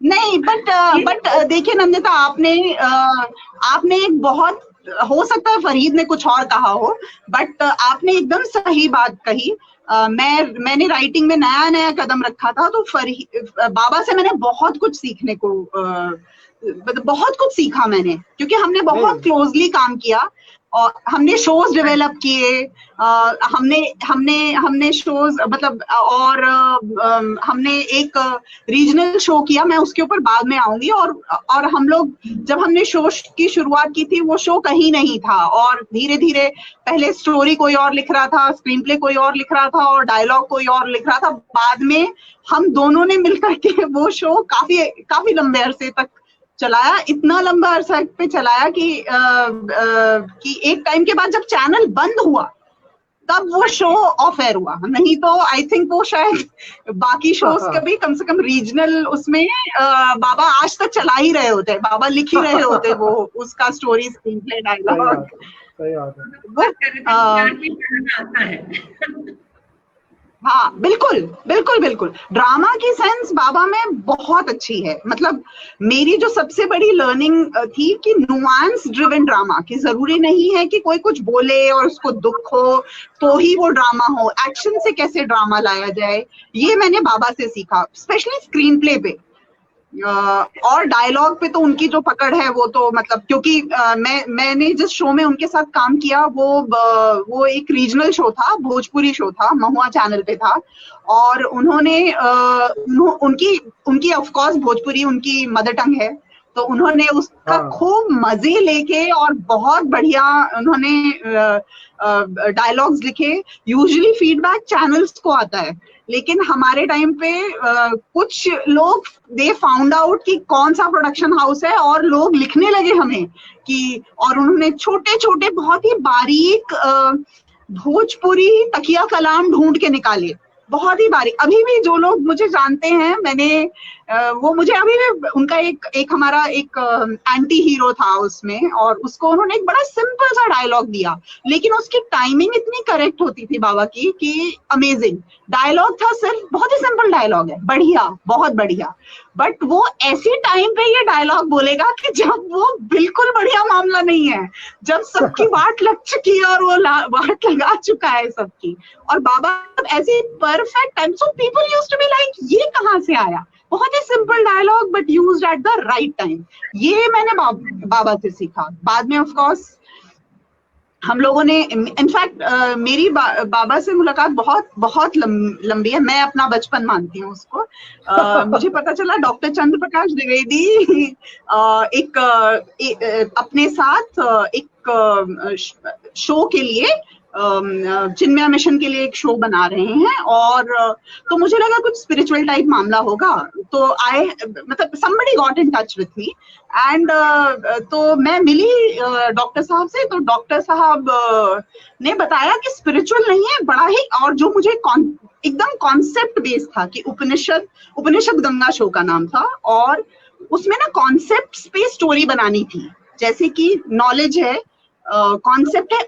नहीं, बट देखिए नंदिता, आपने एक बहुत, हो सकता है फरीद ने कुछ और कहा हो, बट आपने एकदम सही बात कही। मैंने राइटिंग में नया कदम रखा था, तो बाबा से मैंने बहुत कुछ सीखने को बहुत कुछ सीखा मैंने, क्योंकि हमने बहुत क्लोजली काम किया और हमने शोज डेवलप किए। हमने शोज मतलब और हमने एक रीजनल शो किया, मैं उसके ऊपर बाद में आऊंगी। और हम लोग जब हमने शो की शुरुआत की थी वो शो कहीं नहीं था और धीरे धीरे पहले स्टोरी कोई और लिख रहा था, स्क्रीन प्ले कोई और लिख रहा था और डायलॉग कोई और लिख रहा था। बाद में हम दोनों ने मिलकर के वो शो काफी लंबे अरसे तक चलाया, इतना लंबा अरसा पे चलाया कि एक टाइम के बाद जब चैनल बंद हुआ तब वो शो ऑफ एयर हुआ। नहीं तो आई थिंक वो शायद बाकी शोज कभी कम से कम रीजनल उसमें बाबा आज तक चला ही रहे होते, बाबा लिख ही रहे होते वो उसका स्टोरी, स्क्रीन प्ले, डायलॉग। हाँ बिल्कुल ड्रामा की सेंस बाबा में बहुत अच्छी है। मतलब मेरी जो सबसे बड़ी लर्निंग थी कि नुआंस ड्रिवन ड्रामा, कि जरूरी नहीं है कि कोई कुछ बोले और उसको दुख हो तो ही वो ड्रामा हो। एक्शन से कैसे ड्रामा लाया जाए, ये मैंने बाबा से सीखा, स्पेशली स्क्रीन प्ले पे। और डायलॉग पे तो उनकी जो पकड़ है वो तो मतलब, क्योंकि मैंने जिस शो में उनके साथ काम किया वो एक रीजनल शो था, भोजपुरी शो था, महुआ चैनल पे था। और उन्होंने उनकी ऑफ कोर्स भोजपुरी उनकी मदर टंग है, तो उन्होंने उसका खूब मजे लेके और बहुत बढ़िया उन्होंने डायलॉग्स लिखे। यूजुअली फीडबैक चैनल्स को आता है, लेकिन हमारे टाइम पे कुछ लोग दे फाउंड आउट कि कौन सा प्रोडक्शन हाउस है और लोग लिखने लगे हमें कि, और उन्होंने छोटे छोटे बहुत ही बारीक भोजपुरी तकिया कलाम ढूंढ के निकाले, बहुत ही बारीक। अभी भी जो लोग मुझे जानते हैं, मैंने वो मुझे अभी भी उनका एक हमारा एक एंटी हीरो था उसमें, और उसको उन्होंने एक बड़ा सिंपल सा डायलॉग दिया, लेकिन उसकी टाइमिंग इतनी करेक्ट होती थी बाबा की कि अमेजिंग। डायलॉग था सिर्फ, बहुत ही सिंपल डायलॉग है, बढ़िया, बहुत बढ़िया, बट वो ऐसी टाइम पे ये डायलॉग बोलेगा कि जब वो बिल्कुल बढ़िया मामला नहीं है, जब सबकी वाट लग चुकी है और वो वाट लगा चुका है सबकी, और बाबा ऐसे perfect time. So people used to be like ये कहाँ से आया, बहुत ही simple dialogue but used at the right time. ये मैंने बाबा से सीखा। बाद में ऑफ कोर्स हम लोगों ने, इनफैक्ट मेरी बाबा से मुलाकात बहुत बहुत लंबी है, मैं अपना बचपन मानती हूँ उसको। मुझे पता चला डॉक्टर चंद्र प्रकाश द्विवेदी अपने साथ एक शो के लिए, चिन्मया मिशन के लिए एक शो बना रहे हैं, और तो मुझे लगा कुछ स्पिरिचुअल टाइप मामला होगा, तो मतलब somebody got in touch with me and तो मैं मिली डॉक्टर साहब से, तो डॉक्टर साहब ने बताया कि स्पिरिचुअल नहीं है, बड़ा ही, और जो मुझे एकदम कॉन्सेप्ट बेस्ड था कि उपनिषद गंगा शो का नाम था, और उसमें ना कॉन्सेप्ट पे स्टोरी बनानी थी, जैसे कि नॉलेज है, कॉन्सेप्ट है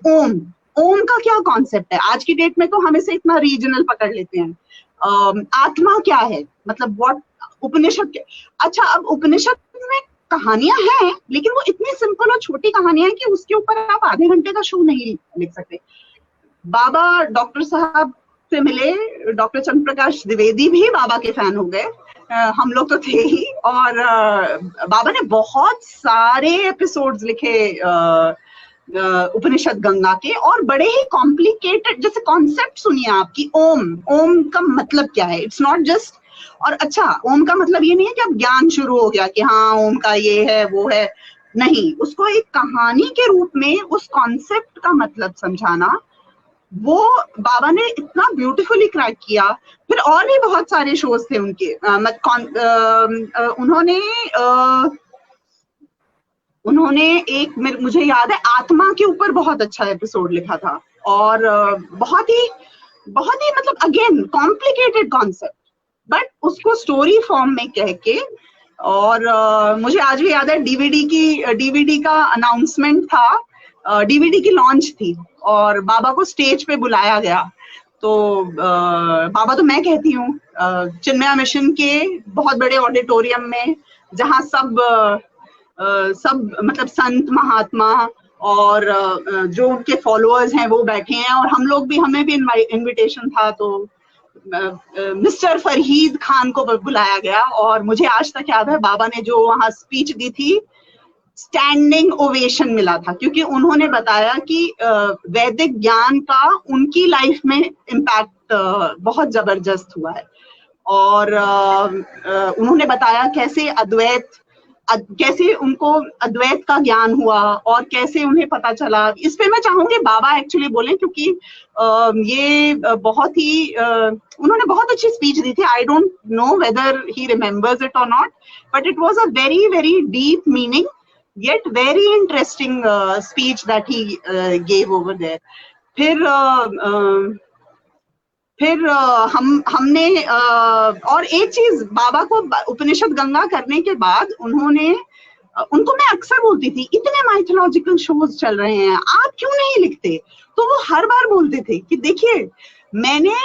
ओम का क्या कॉन्सेप्ट है, आज की डेट में तो हम इसे इतना रीजनल पकड़ लेते हैं। आत्मा क्या है, मतलब व्हाट उपनिषद, अच्छा अब उपनिषद में कहानियां हैं, लेकिन वो इतनी सिंपल और छोटी कहानियां हैं कि उसके ऊपर आप आधे घंटे का शो नहीं लिख सकते। बाबा डॉक्टर साहब से मिले, डॉक्टर चंद्र प्रकाश द्विवेदी भी बाबा के फैन हो गए, हम लोग तो थे ही, और बाबा ने बहुत सारे एपिसोड्स लिखे उपनिषद गंगा के, और बड़े ही कॉम्प्लिकेटेड, जैसे कॉन्सेप्ट सुनिए आपकी, ओम का मतलब क्या है, इट्स नॉट जस्ट, और अच्छा ओम का मतलब ये नहीं है कि अब ज्ञान शुरू हो गया कि हाँ ओम का ये है वो है, नहीं, उसको एक कहानी के रूप में उस कॉन्सेप्ट का मतलब समझाना, वो बाबा ने इतना ब्यूटीफुली क्रैक किया। फिर और भी बहुत सारे शोज थे उनके, उन्होंने एक, मुझे याद है, आत्मा के ऊपर बहुत अच्छा एपिसोड लिखा था, और बहुत ही मतलब अगेन कॉम्प्लिकेटेड कॉन्सेप्ट, बट उसको स्टोरी फॉर्म में कह के, और मुझे आज भी याद है डीवीडी का अनाउंसमेंट था, डीवीडी की लॉन्च थी, और बाबा को स्टेज पे बुलाया गया, तो बाबा तो मैं कहती हूँ चिन्मया मिशन के बहुत बड़े ऑडिटोरियम में, जहाँ सब मतलब संत महात्मा और जो उनके फॉलोअर्स हैं वो बैठे हैं, और हम लोग भी, हमें भी इनविटेशन था, तो मिस्टर फरीद खान को बुलाया गया, और मुझे आज तक याद है बाबा ने जो वहां स्पीच दी थी, स्टैंडिंग ओवेशन मिला था, क्योंकि उन्होंने बताया कि वैदिक ज्ञान का उनकी लाइफ में इम्पैक्ट बहुत जबरदस्त हुआ है, और उन्होंने बताया कैसे उनको अद्वैत का ज्ञान हुआ और कैसे उन्हें पता चला। इस पे मैं चाहूंगी बाबा एक्चुअली बोलें, क्योंकि ये बहुत ही उन्होंने बहुत अच्छी स्पीच दी थी। I don't know whether he remembers it और not, but it was a very very deep meaning yet very interesting speech that he gave over there. फिर हमने और एक चीज, बाबा को उपनिषद गंगा करने के बाद उनको मैं अक्सर बोलती थी, इतने माइथोलॉजिकल शोज चल रहे हैं, आप क्यों नहीं लिखते? तो वो हर बार बोलते थे कि देखिए, मैंने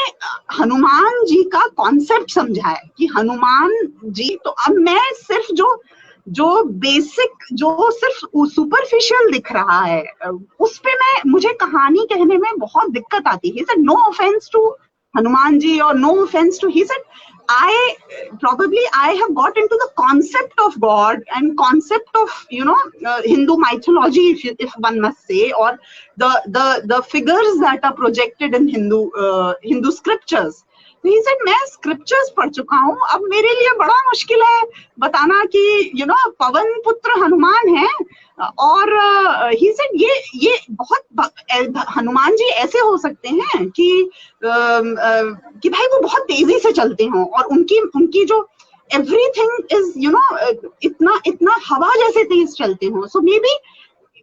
हनुमान जी का कॉन्सेप्ट समझा है कि हनुमान जी, तो अब मैं सिर्फ जो बेसिक, जो सिर्फ सुपरफिशियल दिख रहा है, उस पे मुझे कहानी कहने में बहुत दिक्कत आती है। No offence to Hanuman ji और no offense to, he said, I have got into the concept of God and concept of, Hindu mythology, if one must say, or the figures that are projected in Hindu scriptures. तो he said, मैं scriptures पढ़ चुका हूँ, अब मेरे लिए बड़ा मुश्किल है बताना कि यू नो पवन पुत्र हनुमान है। और he said, ये बहुत हनुमान जी ऐसे हो सकते हैं कि भाई वो बहुत तेजी से चलते हों और उनकी जो एवरीथिंग इज यू नो इतना हवा जैसे तेज चलते हों। So maybe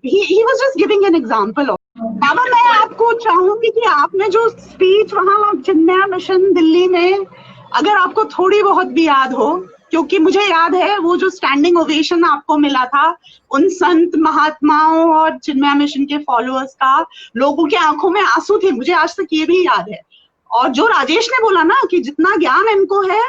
he was just giving an example of। बाबा, मैं आपको चाहूंगी कि आपने जो स्पीच वहां चिन्मया मिशन दिल्ली में, अगर आपको थोड़ी बहुत भी याद हो, क्योंकि मुझे याद है वो जो स्टैंडिंग ओवेशन आपको मिला था उन संत महात्माओं और चिन्मया मिशन के फॉलोअर्स का, लोगों की आंखों में आंसू थे, मुझे आज तक ये भी याद है। और जो राजेश ने बोला ना कि जितना ज्ञान इनको है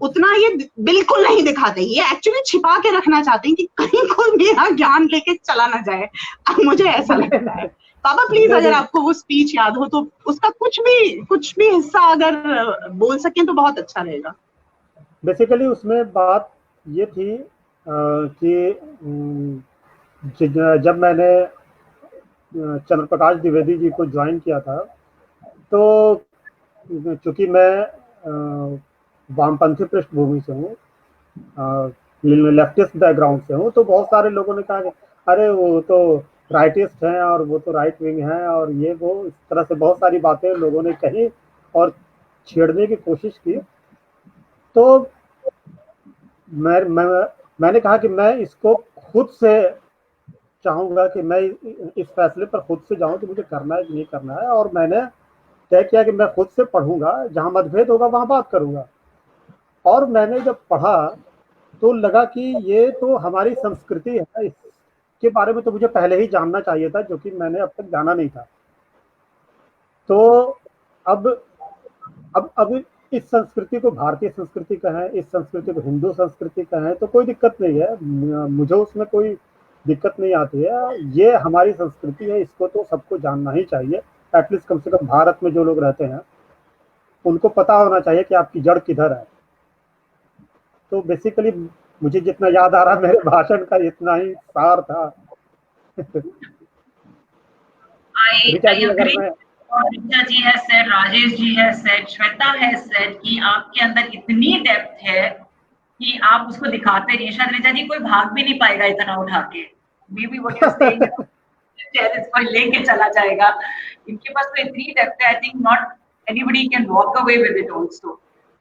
उतना ये बिल्कुल नहीं दिखाते, ये एक्चुअली छिपा के रखना चाहते हैं कि कहीं कोई मेरा ज्ञान लेके चला ना जाए। अब मुझे ऐसा लगता है। बाबा प्लीज, अगर आपको वो स्पीच याद हो तो उसका कुछ भी हिस्सा अगर बोल सकें तो बहुत अच्छा रहेगा। बेसिकली उसमें बात ये थी कि जब मैंने चंद्रप्रकाश द्विवेदी जी को ज्वाइन किया था, तो चूंकि मैं वामपंथी पृष्ठभूमि से हूँ, लेफ्टिस्ट बैकग्राउंड से हूँ, तो बहुत सारे लोगों ने कहा कि अरे वो तो राइटिस्ट हैं और वो तो राइट विंग हैं और ये वो, इस तरह से बहुत सारी बातें लोगों ने कही और छेड़ने की कोशिश की। तो मैंने कहा कि मैं इसको खुद से चाहूँगा कि मैं इस फैसले पर खुद से जाऊँ कि मुझे करना है कि नहीं करना है, और मैंने तय किया कि मैं खुद से पढ़ूंगा, जहाँ मतभेद होगा वहाँ बात करूँगा। और मैंने जब पढ़ा तो लगा कि ये तो हमारी संस्कृति है, इसके बारे में तो मुझे पहले ही जानना चाहिए था, जो कि मैंने अब तक जाना नहीं था। तो अब इस संस्कृति को भारतीय संस्कृति कहें, इस संस्कृति को हिंदू संस्कृति कहें, तो कोई दिक्कत नहीं है, मुझे उसमें कोई दिक्कत नहीं आती है। ये हमारी संस्कृति है, इसको तो सबको जानना ही चाहिए। एटलीस्ट कम से कम भारत में जो लोग रहते हैं उनको पता होना चाहिए कि आपकी जड़ किधर है। तो बेसिकली मुझे जितना याद आ रहा मेरे भाषण का इतना ही सार था। ऋचा जी, अगर मैं ऋचा जी है सर, राजेश जी है सर, श्वेता है सर, कि आपके अंदर इतनी डेप्थ है कि आप उसको दिखाते रहिए। शायद ऋचा जी कोई भाग भी नहीं पाएगा इतना उठा के, maybe what you are saying कोई लेके चला जाएगा। इनके पास तो इतनी डेप्थ है, I think not anybody can walk away with it also.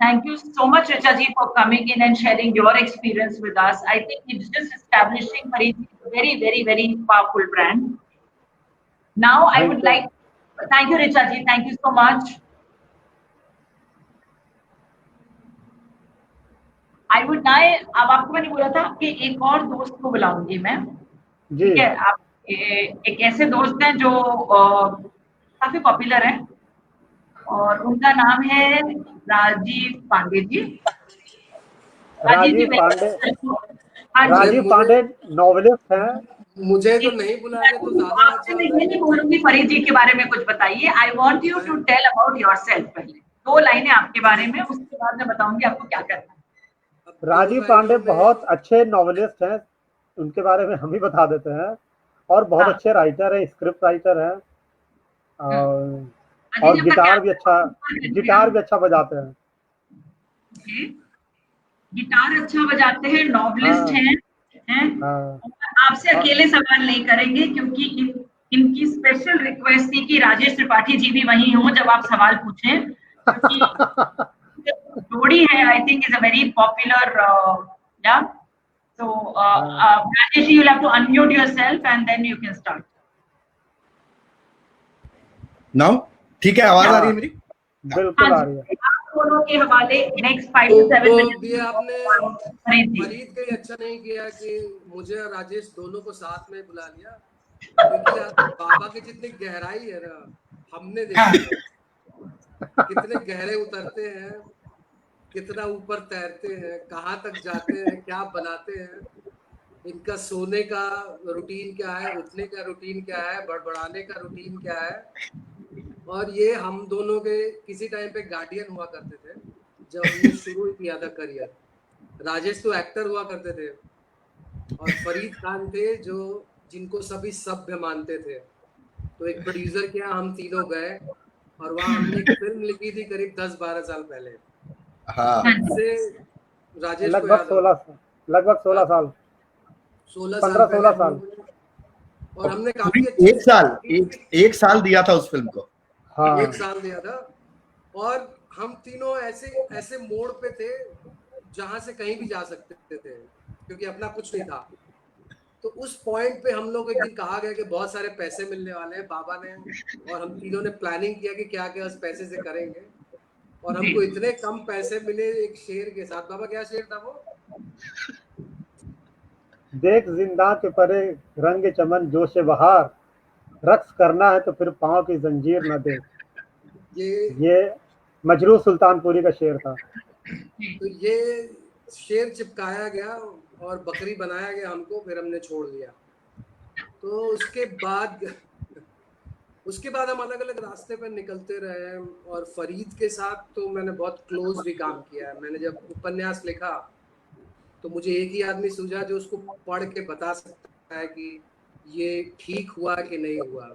Thank you so much, Richa ji, for coming in and sharing your experience with us. I think it's just establishing Farid a very, very, very powerful brand. Now, I would like, thank you, Richa ji, thank you so much. I would now, अब आपको मैंने बोला था कि एक और दोस्त को बुलाऊंगी मैं, ठीक है? आप एक ऐसे दोस्त हैं जो काफी पॉपुलर हैं और उनका नाम है राजीव पांडे जी। राजीव पांडे नॉवेलिस्ट हैं। मुझे तो नहीं बुलाया तो ज्यादा आपसे मैं ये नहीं बोलूंगी फरीद जी के बारे में कुछ बताइए। I want you to tell about yourself. पहले 2 लाइनें आपके बारे में, उसके बाद मैं बताऊंगी आपको क्या करना है। राजीव पांडे बहुत अच्छे नॉवेलिस्ट हैं, उनके बारे में हम ही बता देते हैं, और बहुत अच्छे राइटर हैं, स्क्रिप्ट राइटर हैं, और गिटार भी अच्छा बजाते हैं। गिटार अच्छा बजाते हैं, नॉवेलिस्ट हैं। आपसे अकेले सवाल नहीं करेंगे क्योंकि इनकी स्पेशल रिक्वेस्ट थी कि राजेश त्रिपाठी जी भी वहीं हों जब आप सवाल पूछें, क्योंकि जोड़ी है, I think is a very popular या। So Rajesh, you will have to unmute yourself and then you can start. Now, ठीक है, आवाज आ रही है मेरी? बिल्कुल आ रही है। आप दोनों के हवाले नेक्स्ट 5 to 7 मिनट। ये आपने फरीद का अच्छा नहीं किया कि मुझे और राजेश दोनों को साथ में बुला लिया, क्योंकि बाबा की जितनी गहराई है ना, हमने देखा कितने गहरे उतरते हैं, कितना ऊपर तैरते हैं, कहाँ तक जाते हैं, क्या बनाते हैं, इनका सोने का रूटीन क्या है, उठने का रूटीन क्या है, बड़बड़ाने का रूटीन क्या है। और ये हम दोनों के किसी टाइम पे गार्डियन हुआ करते थे जब हमने शुरू किया था करियर। राजेश तो एक्टर हुआ करते थे और फरीद खान थे जो जिनको सभी सभ्य मानते थे। तो एक प्रोड्यूसर के यहाँ हम तीनों गए और वहाँ हमने एक फिल्म लिखी थी करीब 10-12 साल पहले। हाँ से राजेश को लगभग याद 16 साल, लगभग 16 साल, 16 साल 15-16 पहले साल। और हमने काफी पूरी अच्छी एक साल की थी। एक साल दिया था उस फिल्म को। हाँ, 1 साल दिया था और हम तीनों ऐसे ऐसे मोड़ पे थे जहां से कहीं भी जा सकते थे क्योंकि अपना कुछ नहीं था। तो उस पॉइंट पे हम लोग एक दिन कहा गया कि बहुत सारे पैसे मिलने वाले हैं बाबा ने, और हम तीनों ने प्लानिंग किया कि क्या क्या उस पैसे से करेंगे। और हमको इतने कम पैसे मिले एक शेर के साथ। बाबा क्या शेर था वो? देख जिंदा के परे रंग चमन जोश बहार, रक्स करना है तो फिर पाँव की जंजीर न दे। ये मजरू सुल्तानपुरी का शेर था। तो ये शेर चिपकाया गया और बकरी बनाया गया हमको, फिर हमने छोड़ दिया। तो उसके बाद हम अलग अलग रास्ते पर निकलते रहे। और फरीद के साथ तो मैंने बहुत क्लोज भी काम किया है। मैंने जब उपन्यास लिखा तो मुझे एक ही आदमी सूझा जो उसको पढ़ के बता सकता है कि ये ठीक हुआ कि नहीं हुआ।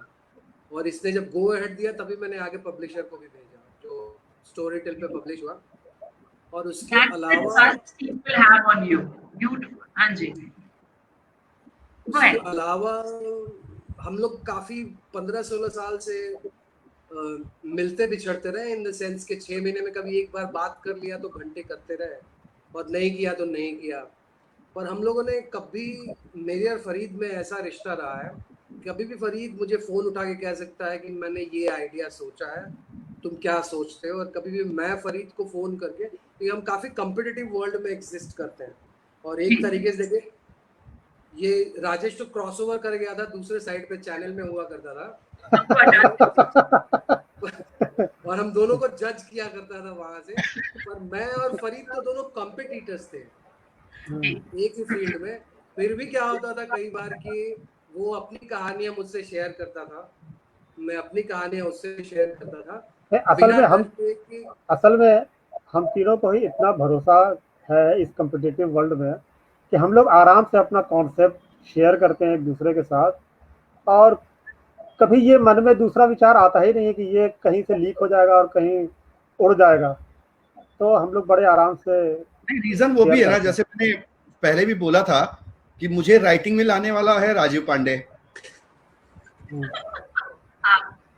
और इसने जब गो अहेड दिया तभी मैंने आगे पब्लिशर को भी भेजा, जो स्टोरी टेल पे पब्लिश हुआ। और उसके अलावा हम लोग काफी 15-16 साल से मिलते बिछड़ते रहे, इन द सेंस के 6 महीने में कभी एक बार बात कर लिया तो घंटे करते रहे, और नहीं किया तो नहीं किया। पर हम लोगों ने कभी, मेरे और फरीद में ऐसा रिश्ता रहा है, कभी भी फरीद मुझे फोन उठा के कह सकता है कि मैंने ये आइडिया सोचा है, तुम क्या सोचते हो। और कभी भी मैं फरीद को फोन करके, क्योंकि हम काफी कॉम्पिटिटिव वर्ल्ड में एग्जिस्ट करते हैं। और एक तरीके से देखे, ये राजेश तो क्रॉसओवर कर गया था, दूसरे साइड पे चैनल में हुआ करता था और हम दोनों को जज किया करता था वहां से। पर मैं और फरीद तो दोनों कॉम्पिटिटर्स थे एक ही फील्ड में। फिर भी क्या होता था कई बार कि वो अपनी कहानियां मुझसे शेयर करता था, मैं अपनी कहानियां उससे शेयर करता था। असल में हम तीनों को ही इतना भरोसा है इस कॉम्पिटिटिव वर्ल्ड में कि हम लोग आराम से अपना कॉन्सेप्ट शेयर करते हैं एक दूसरे के साथ, और कभी ये मन में दूसरा विचार आता ही नहीं है कि ये कहीं से लीक हो जाएगा और कहीं उड़ जाएगा। तो हम लोग बड़े आराम से। रीजन वो भी है ना, जैसे मैंने पहले भी बोला था कि मुझे राइटिंग में लाने वाला है राजीव पांडे,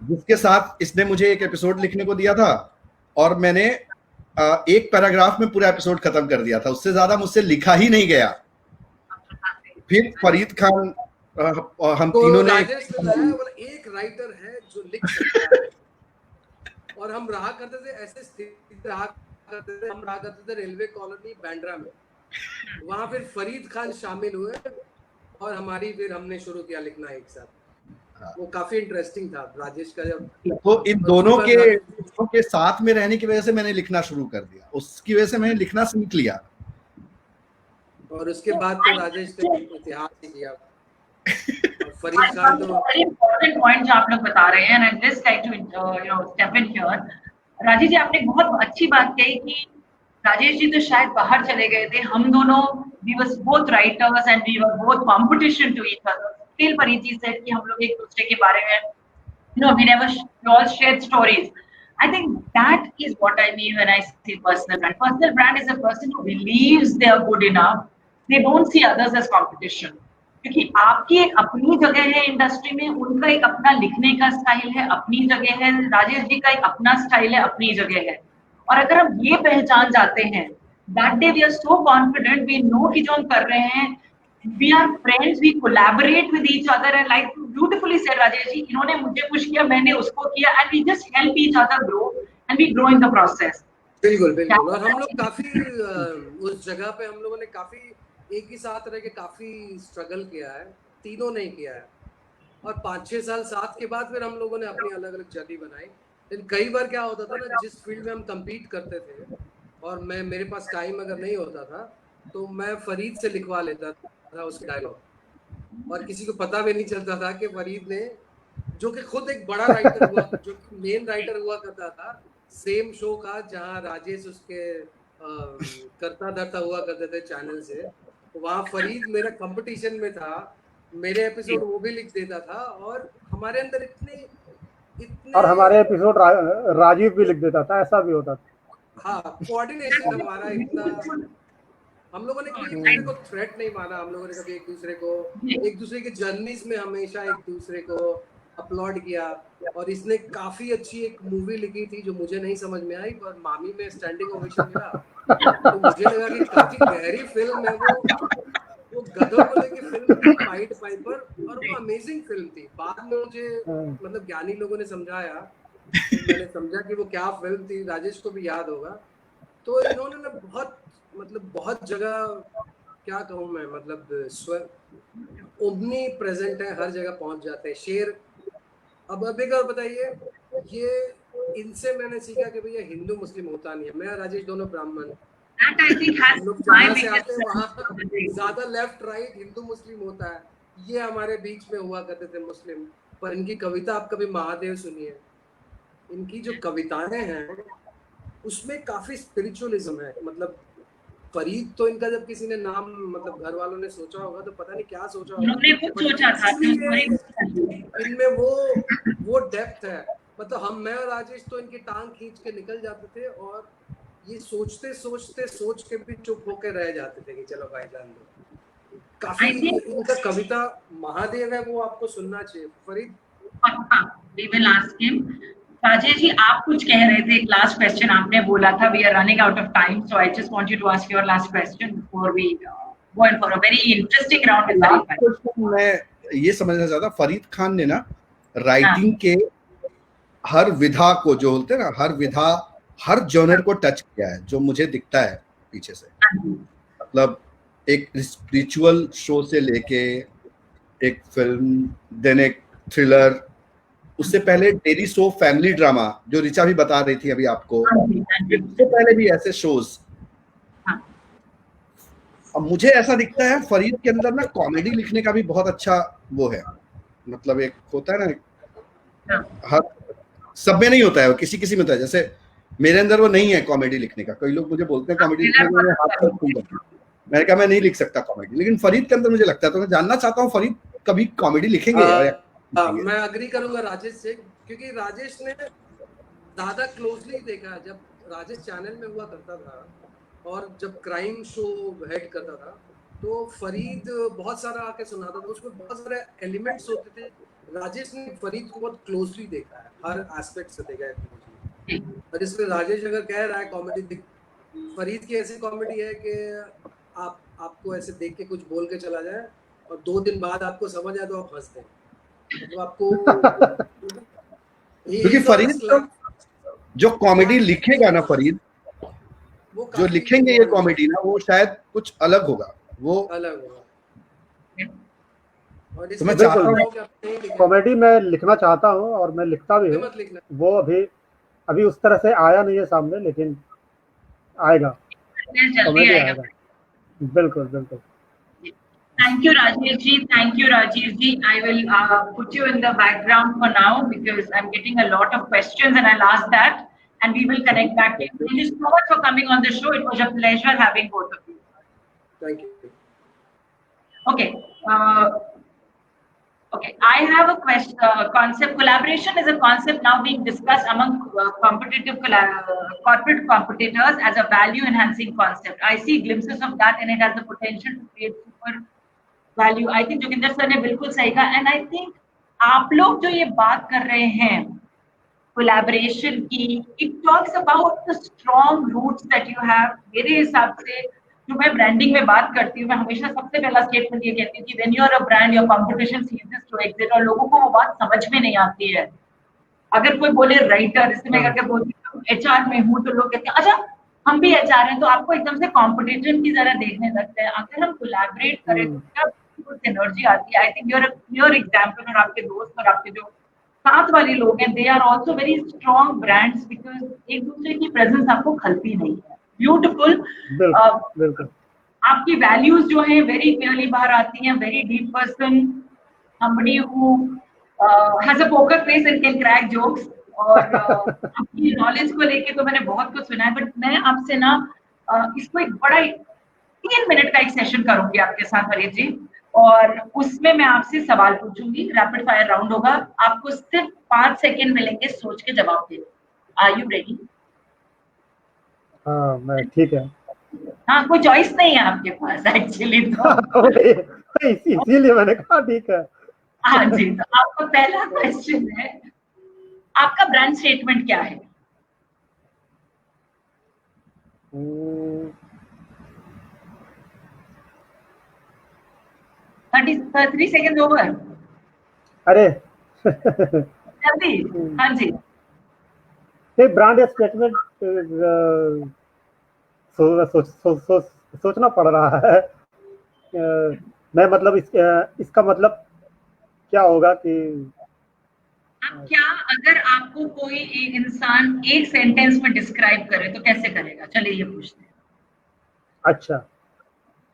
जिसके साथ इसने मुझे एक एपिसोड लिखने को दिया था और मैंने एक पैराग्राफ में पूरा एपिसोड खत्म कर दिया था। उससे ज्यादा मुझसे लिखा ही नहीं गया। फिर फरीद खान हम तो तीनों ने एक राइटर है जो लिख सकता है। और हम रहा करते थे ऐसे स्थिति रहा करते थे, हम रहा करते थे रेलवे कॉलोनी बांद्रा में। वहां फिर फरीद खान शामिल हुए और फिर हमने शुरू किया लिखना एक साथ। वो काफी इंटरेस्टिंग था राजेश का। जब तो इन दोनों के साथ में रहने की वजह से मैंने लिखना शुरू कर दिया, उसकी वजह से मैंने लिखना सीख लिया। और उसके बाद तो राजेश ने इतिहास ही किया। फरीद खान तो इम्पोर्टेंट पॉइंट जो आप लोग बता रहे हैं, and just like to step in here. Rajesh ji, आपने बहुत अच्छी बात कही कि राजेश जी तो शायद बाहर चले गए थे, हम दोनों we were both writers and we were both competition to each other. Still Farid ji said कि हम लोग एक दूसरे के बारे में, we all shared stories. I think that is what I mean when I say personal brand. Personal brand is a person who believes they are good enough. They don't see others as competition. क्योंकि आपकी एक अपनी जगह है industry में, उनका एक अपना लिखने का स्टाइल है, अपनी जगह है, राजेश जी का एक अपना स्टाइल है, अपनी जगह है। और अगर हम ये पहचान जाते हैं, that day we are so confident, we know कि जो हम कर रहे हैं, we are friends, we collaborate with each other, and like beautifully said Rajesh ji, इन्होंने मुझे पुश किया, मैंने उसको किया, and we just help each other grow and we grow in the process. बिल्कुल बिल्कुल। और हम लोग काफी उस जगह पे हम लोगों ने काफी एक ही साथ रह के काफी स्ट्रगल किया है, तीनों ने किया है। और 5-6 साल साथ के बाद फिर हम लोगों ने अपनी अलग अलग जर्नी बनाई। लेकिन कई बार क्या होता था ना, जिस फील्ड में हम कम्पीट करते थे और मेरे पास टाइम अगर नहीं होता था तो मैं फरीद से लिखवा लेता था उसके डायलॉग, और किसी को पता भी नहीं चलता था कि फरीद ने, जो कि खुद एक बड़ा राइटर हुआ, जो मेन राइटर हुआ करता था सेम शो का, जहां राजेश उसके करता धरता हुआ करते थे चैनल से, वहां फरीद मेरा कंपटीशन में था, मेरे एपिसोड वो भी लिख देता था। और हमारे अंदर इतने इतने और हमारे एपिसोड राजीव भी लिख देता था, ऐसा भी होता था। हाँ, कोऑर्डिनेशन हमारा इतना, हम लोगों ने कभी एक दूसरे को थ्रेट नहीं माना, हम लोगों ने कभी एक दूसरे के जर्नीज में हमेशा एक दूसरे को अपलॉड किया। और इसने काफी अच्छी एक मूवी लिखी थी जो मुझे नहीं समझ में आई, पर मामी में स्टैंडिंग ओवेशन मिला, तो मुझे लगा कि काफी गहरी फिल्म है वो गधों को लेके फिल्म थी, पाइट पाइपर, और वो अमेजिंग फिल्म थी। बाद में मुझे मतलब ज्ञानी लोगों ने समझाया, मैंने समझा कि वो क्या फिल्म थी, राजेश को भी याद होगा। तो इन्होंने ना बहुत जगह, क्या कहूँ मैं, मतलब ओमनी प्रेजेंट है, हर जगह पहुंच जाते हैं शेर। अब एक और बताइए, ये इनसे मैंने सीखा कि भैया हिंदू मुस्लिम होता नहीं है। मैं राजेश दोनों ब्राह्मण, लोग जहाँ से आते हैं वहाँ ज्यादा लेफ्ट राइट हिंदू मुस्लिम होता है। ये हमारे बीच में हुआ करते थे मुस्लिम। पर इनकी कविता आप कभी महादेव सुनिए, इनकी जो कविताएं हैं उसमें काफी स्पिरिचुअलिज्म है। मतलब फरीद तो इनका जब किसी ने नाम, मतलब घर वालों ने सोचा होगा तो पता नहीं क्या सोचा होगा, इनमें वो डेप्थ है। मतलब मैं और राजेश तो इनकी टांग खींच के निकल जाते थे, और ये सोच के भी चुप होके रह जाते थे कि चलो भाई जान दो। काफी इनका कविता महादेव है, वो आपको सुनना चाहिए। Farid, we will ask him. Rajesh ji, आप कुछ कह रहे थे, एक लास्ट क्वेश्चन आपने बोला था, we are running out of time, so I just want you to ask your last question before we go in for a very interesting round with Farid bhai. मैं ये समझना चाहता, फरीद खान ने ना राइटिंग के हर विधा को, जो बोलते हैं ना, हर विधा, हर जॉनर को टच किया है, जो मुझे दिखता है पीछे से। मतलब एक स्पिरिचुअल शो से लेके एक फिल्म, देन एक थ्रिलर, उससे पहले डेली शो, फैमिली ड्रामा जो रिचा भी बता रही थी अभी आपको, उससे पहले भी ऐसे शोज। अब मुझे ऐसा दिखता है फरीद के अंदर ना कॉमेडी लिखने का भी बहुत अच्छा वो है। मतलब एक होता है ना, हर सब में नहीं होता है, किसी किसी में होता है। जैसे मेरे अंदर वो नहीं है कॉमेडी लिखने का। कई लोग मुझे बोलते हैं कॉमेडी लिखने का, मैंने कहा मैं नहीं लिख सकता कॉमेडी, लेकिन फरीद के अंदर मुझे लगता है। तो मैं जानना चाहता हूँ फरीद कभी कॉमेडी लिखेंगे? मैं अग्री करूंगा राजेश से, क्योंकि राजेश ने ज्यादा क्लोजली देखा। जब राजेश चैनल में हुआ करता था और जब क्राइम शो हेड करता था, तो फरीद बहुत सारा आके सुनाता था, उसमें बहुत सारे एलिमेंट्स होते थे। राजेश ने फरीद को बहुत क्लोजली देखा है, हर एस्पेक्ट से देखा है। और इसलिए राजेश अगर कह रहा है कॉमेडी, फरीद की ऐसी कॉमेडी है कि आपको ऐसे देख के कुछ बोल के चला जाए और 2 दिन बाद आपको समझ आए तो आप हंस दें। तो आपको क्योंकि फरीद जो कॉमेडी लिखेगा ना, फरीद जो लिखेंगे ये कॉमेडी ना, वो शायद कुछ अलग होगा, वो अलग होगा। तो मैं चाहता हूँ कॉमेडी मैं लिखना चाहता हूँ, और मैं लिखता भी हूँ। वो अभी उस तरह से आया नहीं है सामने, लेकिन आएगा, कॉमेडी आएगा। बिल्कुल बिल्कुल। Thank you, Rajesh ji. I will put you in the background for now because I'm getting a lot of questions, and I'll ask that, and we will connect back to you. Thank you so much for coming on the show. It was a pleasure having both of you. Thank you. Okay. Okay. I have a question. Concept collaboration is a concept now being discussed among competitive corporate competitors as a value-enhancing concept. I see glimpses of that, and it has the potential to create super value. I think Joginder sir ने बिल्कुल सही कहा, and I think आप लोग जो ये बात कर रहे हैं collaboration की, it talks about the strong roots that you have. मेरे हिसाब से जो मैं ब्रांडिंग में बात करती हूँ, मैं हमेशा सबसे पहला स्टेटमेंट ये कहती हूँ कि when you are a brand, your competition ceases to exist, और लोगों को वो बात समझ में नहीं आती है। अगर कोई बोले राइटर, इससे मैं करके बोलती हूँ HR में हूँ, तो लोग कहते हैं अच्छा हम भी HR हैं, तो आपको एकदम से कॉम्पिटिशन की तरह देखने लगते हैं। अगर हम कोलैबोरेट करें तो क्या एनर्जी आती है। I think you're a clear example, और आपके दोस्त और आपके जो साथ वाले लोग हैं, they are also very strong brands, because एक दूसरे की प्रेजेंस आपको खलती नहीं है। ब्यूटीफुल। बिल्कुल। आपकी वैल्यूज जो हैं वेरी क्लियरली बाहर आती हैं। Very deep person, somebody who has a poker face and can crack jokes, और अपनी नॉलेज को लेके तो मैंने बहुत कुछ सुना है, बट मैं आपसे ना इसको एक बड़ा 3 मिनट का एक सेशन करूंगी आपके साथ फरीद जी। और उसमें मैं आपसे सवाल पूछूंगी, रैपिड फायर राउंड होगा, आपको सिर्फ 5 सेकेंड मिलेंगे सोच के जवाब देने। Are you ready? हाँ मैं ठीक है। हाँ, कोई चॉइस नहीं है आपके पास एक्चुअली तो। इसीलिए मैंने कहा ठीक है। हाँ जी, तो आपका पहला क्वेश्चन है, आपका ब्रांड स्टेटमेंट क्या है? 30 सेकेंड ओवर। अरे जल्दी। हाँ जी। ब्रांड स्टेटमेंट सोचना पड़ रहा है। मैं मतलब इसका मतलब क्या होगा कि अब क्या, अगर आपको कोई एक इंसान एक सेंटेंस में डिस्क्राइब करे तो कैसे करेगा? चलिए ये पूछते हैं। अच्छा,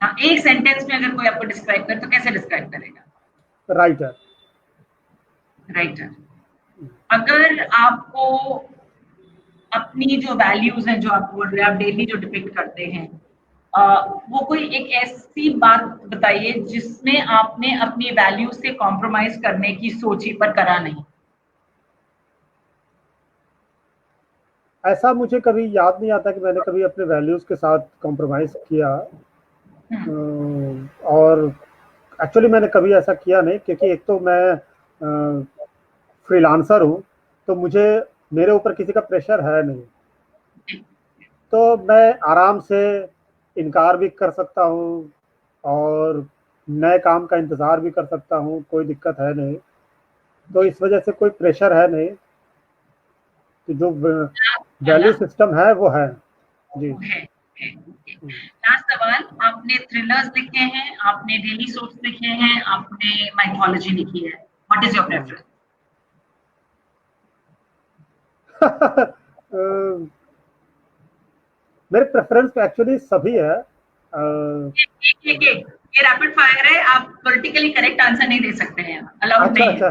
हाँ, एक सेंटेंस में अगर कोई आपको डिस्क्राइब करे तो कैसे डिस्क्राइब करेगा? राइटर। राइटर। अगर आपको अपनी जो वैल्यूज हैं, जो आप बोल रहे हैं, आप डेली जो डिपिक्ट करते हैं, वो कोई एक ऐसी बात बताइए जिसमें आपने अपनी वैल्यूज से कॉम्प्रोमाइज करने की सोची पर करा नहीं। ऐसा मुझे कभी याद नहीं आता कि मैंने कभी अपने वैल्यूज के साथ कॉम्प्रोमाइज किया। और एक्चुअली मैंने कभी ऐसा किया नहीं, क्योंकि एक तो मैं फ्रीलांसर हूँ, तो मुझे मेरे ऊपर किसी का प्रेशर है नहीं, तो मैं आराम से इनकार भी कर सकता हूँ और नए काम का इंतज़ार भी कर सकता हूँ, कोई दिक्कत है नहीं। तो इस वजह से कोई प्रेशर है नहीं, कि जो वैल्यू सिस्टम है वो है जी। लास्ट सवाल, आपने थ्रिलर्स लिखे हैं, आपने डेली सोप्स लिखे हैं, आपने माइथोलॉजी लिखी है, व्हाट इज योर प्रेफरेंस? मेरे प्रेफरेंस तो एक्चुअली सभी है। ये रैपिड फायर है, आप पॉलिटिकली करेक्ट आंसर नहीं दे सकते हैं, अलाउड नहीं है। अच्छा,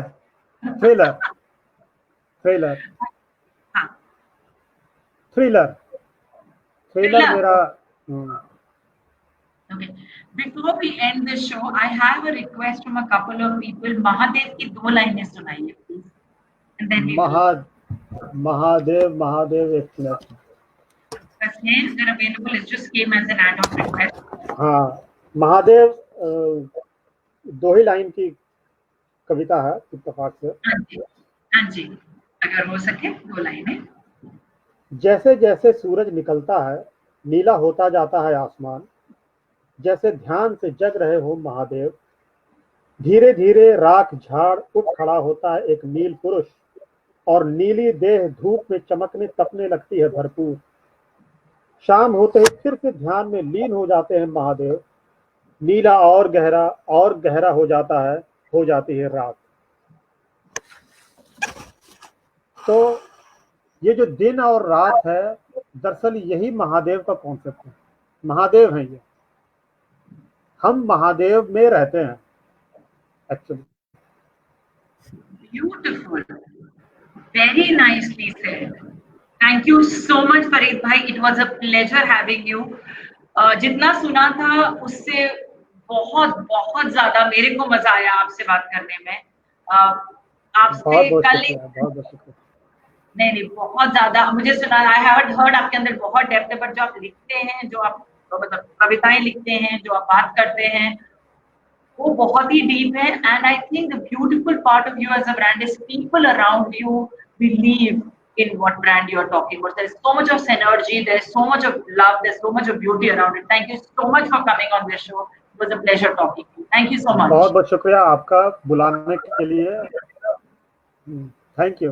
थ्रिलर। थ्रिलर हाँ, थ्रिलर थ्रिलर मेरा। Okay. Before we end the show, I have a request from a couple of people. Mahadev की 2 लाइनें सुनाइए please, and then we Mahadev Mahadev एक मिनट। अगर available, it just came as an ad hoc request. हाँ, महादेव 2 ही line की कविता है इत्तेफाक से। हाँ जी, अगर हो सके 2 लाइनें। जैसे जैसे सूरज निकलता है, नीला होता जाता है आसमान, जैसे ध्यान से जग रहे हो महादेव, धीरे धीरे राख झाड़ उठ खड़ा होता है एक नील पुरुष, और नीली देह धूप में चमकने तपने लगती है भरपूर। शाम होते ही फिर से ध्यान में लीन हो जाते हैं महादेव, नीला और गहरा हो जाता है, हो जाती है रात। तो ये जो दिन और रात है, दरअसल यही महादेव का कॉन्सेप्ट है। महादेव है ये, हम महादेव में रहते हैं actually. Beautiful, very nicely said. Thank you so much Farid भाई, it was a pleasure having you. जितना सुना था उससे बहुत बहुत ज्यादा मेरे को मजा आया आपसे बात करने में। आपसे कल नहीं बहुत ज्यादा मुझे सुना, आई हैवंट हर्ड आपके अंदर बहुत डेप्थ है, बट जो आप लिखते हैं, जो आप मतलब कविताएं लिखते हैं, जो आप बात करते हैं, वो बहुत ही डीप है। And I think the beautiful part of you as a brand is people around you believe in what brand you are talking about. There is so much of synergy, there is so much of love, there is so much of beauty around it. Thank you so much for coming on this show. It was a pleasure talking to you. Thank you so much. बहुत बहुत शुक्रिया आपका बुलाने के लिए। Thank you.